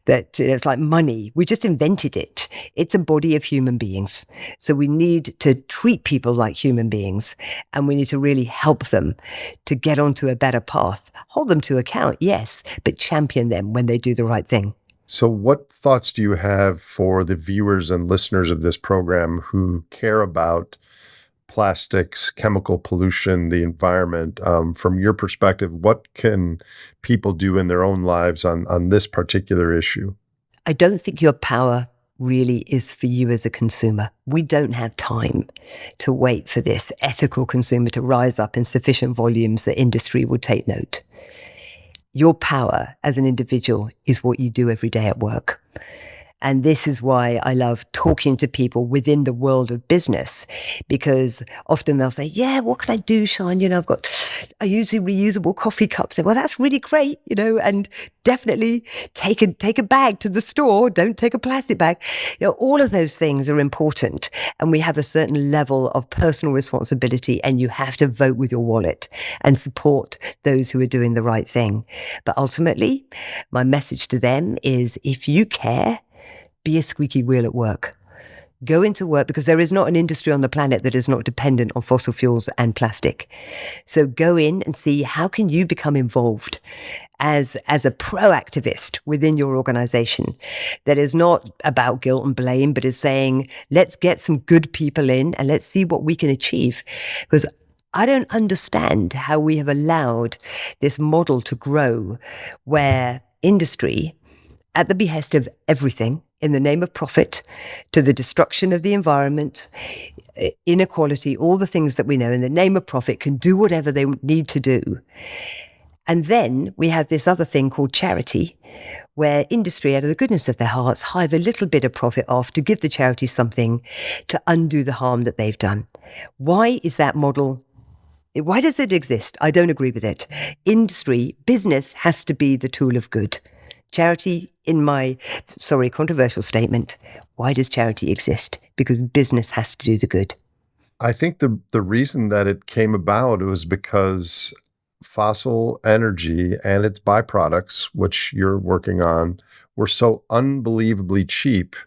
that it's like money. We just invented it. It's a body of human beings. So we need to treat people like human beings, and we need to really help them to get onto a better path. Hold them to account, yes, but champion them when they do the right thing. So what thoughts do you have for the viewers and listeners of this program who care about plastics, chemical pollution, the environment? From your perspective, what can people do in their own lives on this particular issue? I don't think your power really is for you as a consumer. We don't have time to wait for this ethical consumer to rise up in sufficient volumes that industry will take note. Your power as an individual is what you do every day at work. And this is why I love talking to people within the world of business, because often they'll say, yeah, what can I do, Sian? I use reusable coffee cups. Well, that's really great, and definitely take a bag to the store. Don't take a plastic bag. All of those things are important. And we have a certain level of personal responsibility, and you have to vote with your wallet and support those who are doing the right thing. But ultimately, my message to them is, if you care, be a squeaky wheel at work. Go into work, because there is not an industry on the planet that is not dependent on fossil fuels and plastic. So go in and see, how can you become involved as a pro-activist within your organization that is not about guilt and blame, but is saying, let's get some good people in and let's see what we can achieve. Because I don't understand how we have allowed this model to grow where industry, at the behest of everything, in the name of profit, to the destruction of the environment, inequality, all the things that we know, in the name of profit, can do whatever they need to do. And then we have this other thing called charity, where industry, out of the goodness of their hearts, hive a little bit of profit off to give the charity something to undo the harm that they've done. Why is that model? Why does it exist? I don't agree with it. Industry, business has to be the tool of good. Charity, in my, controversial statement, why does charity exist? Because business has to do the good. I think the reason that it came about was because fossil energy and its byproducts, which you're working on, were so unbelievably cheap,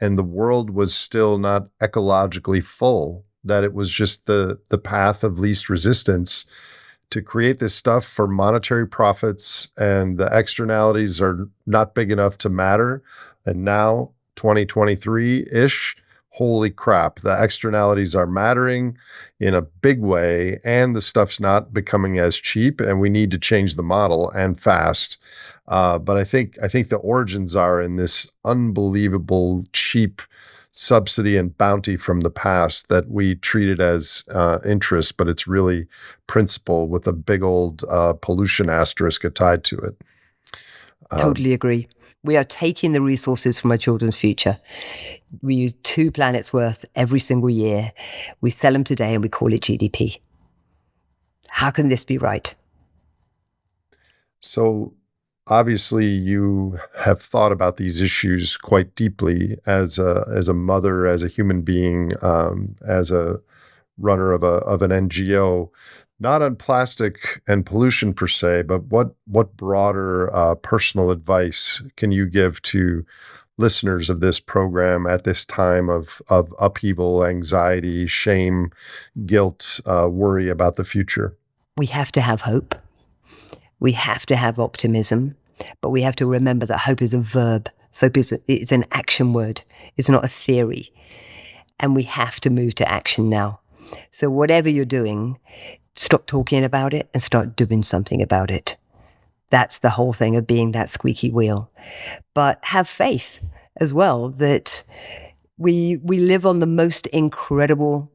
and the world was still not ecologically full, that it was just the path of least resistance to create this stuff for monetary profits, and the externalities are not big enough to matter. And now, 2023-ish, holy crap, the externalities are mattering in a big way, and the stuff's not becoming as cheap, and we need to change the model, and fast. But I think the origins are in this unbelievable cheap subsidy and bounty from the past that we treated as interest, but it's really principle with a big old pollution asterisk tied to it. Totally agree. We are taking the resources from our children's future. We use 2 planets worth every single year. We sell them today and we call it GDP. How can this be right? So obviously you have thought about these issues quite deeply as a mother, as a human being, as a runner of an NGO, not on plastic and pollution per se, but what broader personal advice can you give to listeners of this program at this time of upheaval, anxiety, shame, guilt, worry about the future? We have to have hope. We have to have optimism, but we have to remember that hope is a verb. Hope is an action word. It's not a theory. And we have to move to action now. So whatever you're doing, stop talking about it and start doing something about it. That's the whole thing of being that squeaky wheel. But have faith as well that we live on the most incredible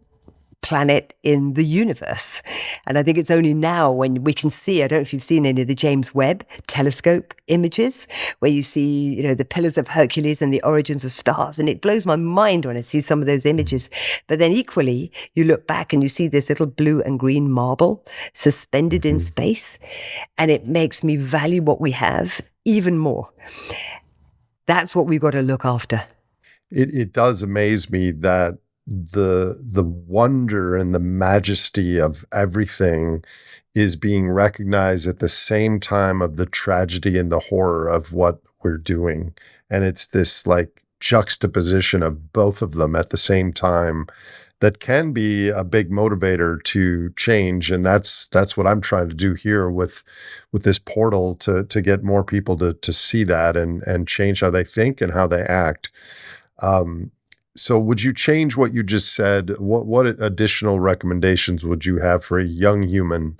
planet in the universe. And I think it's only now when we can see, I don't know if you've seen any of the James Webb telescope images, where you see, the pillars of Hercules and the origins of stars. And it blows my mind when I see some of those images. But then equally, you look back and you see this little blue and green marble suspended in space. And it makes me value what we have even more. That's what we've got to look after. It does amaze me that the wonder and the majesty of everything is being recognized at the same time of the tragedy and the horror of what we're doing. And it's this like juxtaposition of both of them at the same time that can be a big motivator to change. And that's what I'm trying to do here with this portal, to get more people to see that and change how they think and how they act. So would you change what you just said? What additional recommendations would you have for a young human,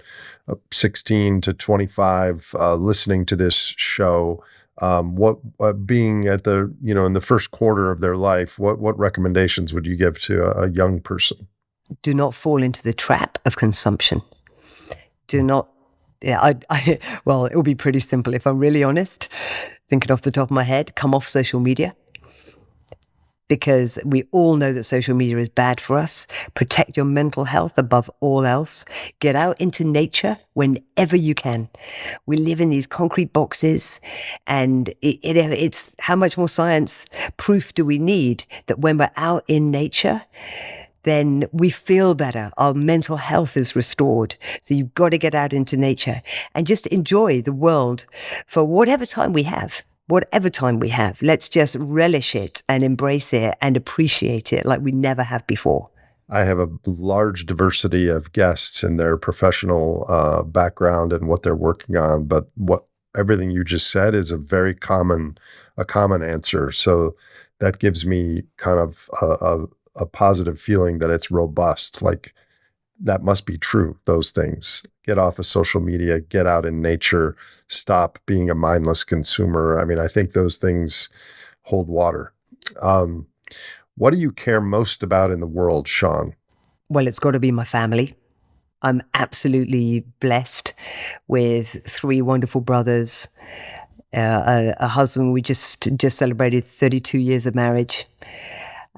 16 to 25, listening to this show? Being at the, in the first quarter of their life, what recommendations would you give to a young person? Do not fall into the trap of consumption. Do not, well, it will be pretty simple if I'm really honest. Thinking off the top of my head, come off social media. because we all know that social media is bad for us. Protect your mental health above all else. Get out into nature whenever you can. We live in these concrete boxes, and it's how much more science proof do we need that when we're out in nature, then we feel better. Our mental health is restored. So you've got to get out into nature and just enjoy the world for whatever time we have. Whatever time we have, let's just relish it and embrace it and appreciate it like we never have before. I have a large diversity of guests in their professional background and what they're working on, but what everything you just said is a common answer. So that gives me kind of a positive feeling that it's robust. Like that must be true. Those things. Get off of social media. Get out in nature. Stop being a mindless consumer. I mean, I think those things hold water. What do you care most about in the world, Sian? Well, it's got to be my family. I'm absolutely blessed with three wonderful brothers, a husband. We just celebrated 32 years of marriage,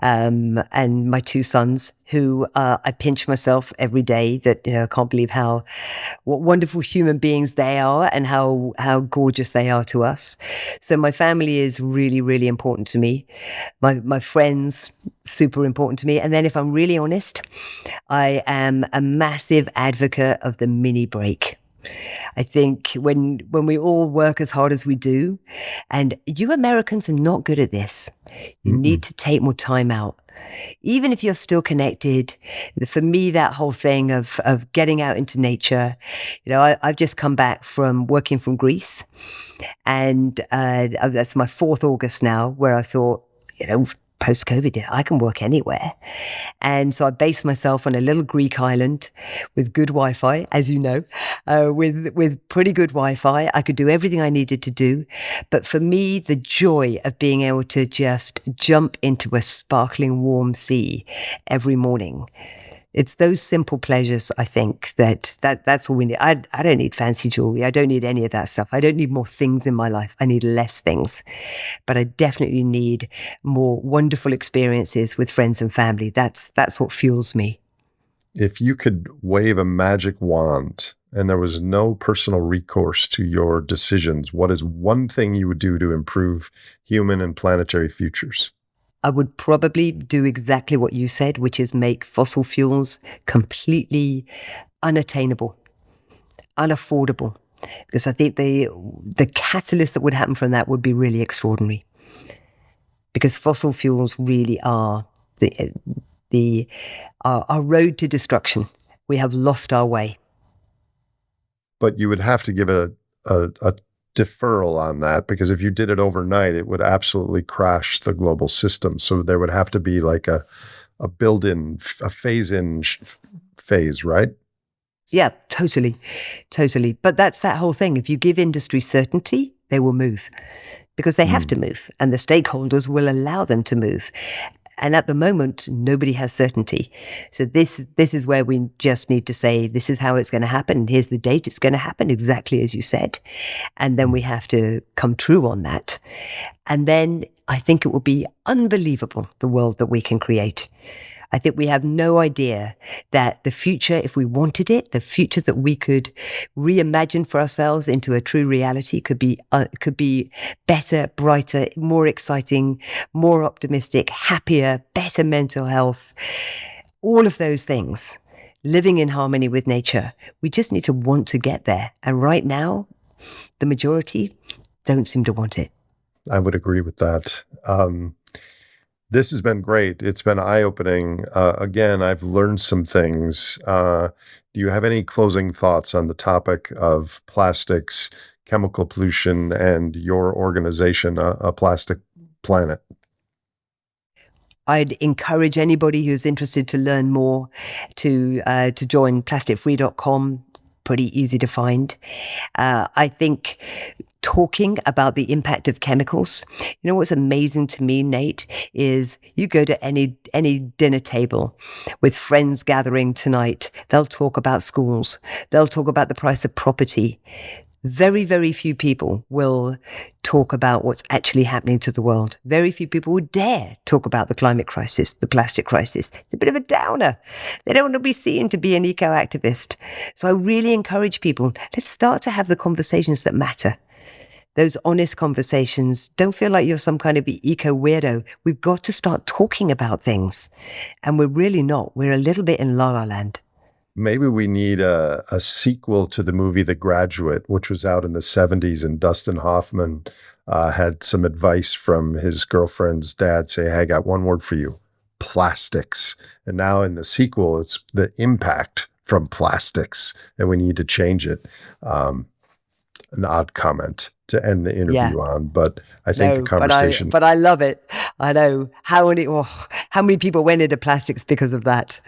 and my two sons, who I pinch myself every day that I can't believe what wonderful human beings they are and how gorgeous they are to us. So my family is really, really important to me. My friends, super important to me. And then if I'm really honest, I am a massive advocate of the mini break. I think when we all work as hard as we do, and you Americans are not good at this, you need to take more time out. Even if you're still connected, for me, that whole thing of getting out into nature, I've just come back from working from Greece, and that's my 4th August now, where I thought, post-COVID, I can work anywhere. And so I based myself on a little Greek island with good Wi-Fi, as you know, with pretty good Wi-Fi. I could do everything I needed to do. But for me, the joy of being able to just jump into a sparkling warm sea every morning, it's those simple pleasures, I think, that's all we need. I don't need fancy jewelry. I don't need any of that stuff. I don't need more things in my life. I need less things. But I definitely need more wonderful experiences with friends and family. That's what fuels me. If you could wave a magic wand and there was no personal recourse to your decisions, what is one thing you would do to improve human and planetary futures? I would probably do exactly what you said, which is make fossil fuels completely unattainable, unaffordable, because I think the catalyst that would happen from that would be really extraordinary. Because fossil fuels really are our road to destruction. We have lost our way. But you would have to give a deferral on that, because if you did it overnight, it would absolutely crash the global system. So there would have to be like a build-in, a phase-in phase, right? Yeah, totally. But that's that whole thing. If you give industry certainty, they will move because they have to move, and the stakeholders will allow them to move. And at the moment, nobody has certainty. So this is where we just need to say, this is how it's going to happen. Here's the date it's going to happen, exactly as you said. And then we have to come true on that. And then I think it will be unbelievable, the world that we can create. I think we have no idea that the future, if we wanted it, the future that we could reimagine for ourselves into a true reality could be better, brighter, more exciting, more optimistic, happier, better mental health, all of those things, living in harmony with nature. We just need to want to get there. And right now, the majority don't seem to want it. I would agree with that. This has been great. It's been eye-opening. Again, I've learned some things. Do you have any closing thoughts on the topic of plastics, chemical pollution, and your organization, A Plastic Planet? I'd encourage anybody who's interested to learn more to join plasticfree.com. Pretty easy to find. I think talking about the impact of chemicals, what's amazing to me, Nate, is you go to any dinner table with friends gathering tonight, they'll talk about schools, they'll talk about the price of property. Very, very few people will talk about what's actually happening to the world. Very few people would dare talk about the climate crisis, the plastic crisis. It's a bit of a downer. They don't want to be seen to be an eco-activist. So I really encourage people, let's start to have the conversations that matter. Those honest conversations. Don't feel like you're some kind of eco weirdo. We've got to start talking about things. And we're really not. We're a little bit in la la land. Maybe we need a sequel to the movie The Graduate, which was out in the 70s, and Dustin Hoffman had some advice from his girlfriend's dad say, hey, I got one word for you, plastics. And now in the sequel, it's the impact from plastics, and we need to change it. An odd comment to end the interview on, but I think the conversation. But I love it. I know how many people went into plastics because of that.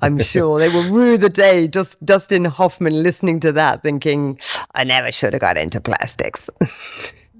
I'm sure they will rue the day. Just Dustin Hoffman listening to that, thinking, "I never should have got into plastics."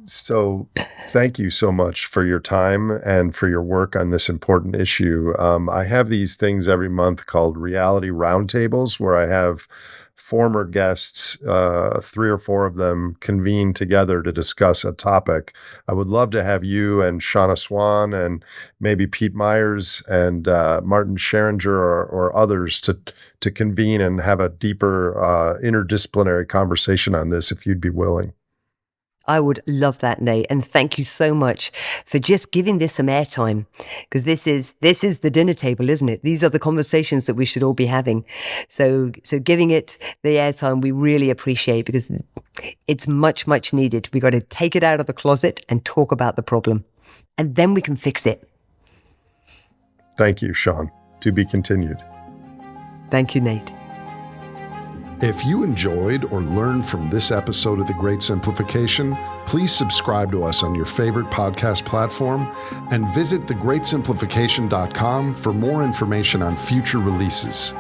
So, thank you so much for your time and for your work on this important issue. I have these things every month called reality roundtables, where I have former guests, 3 or 4 of them, convene together to discuss a topic. I would love to have you and Shauna Swan and maybe Pete Myers and Martin Scheringer or others to convene and have a deeper interdisciplinary conversation on this, if you'd be willing. I would love that, Nate. And thank you so much for just giving this some airtime, because this is the dinner table, isn't it? These are the conversations that we should all be having. So giving it the airtime, we really appreciate, because it's much, much needed. We got to take it out of the closet and talk about the problem, and then we can fix it. Thank you, Sean. To be continued. Thank you, Nate. If you enjoyed or learned from this episode of The Great Simplification, please subscribe to us on your favorite podcast platform and visit thegreatsimplification.com for more information on future releases.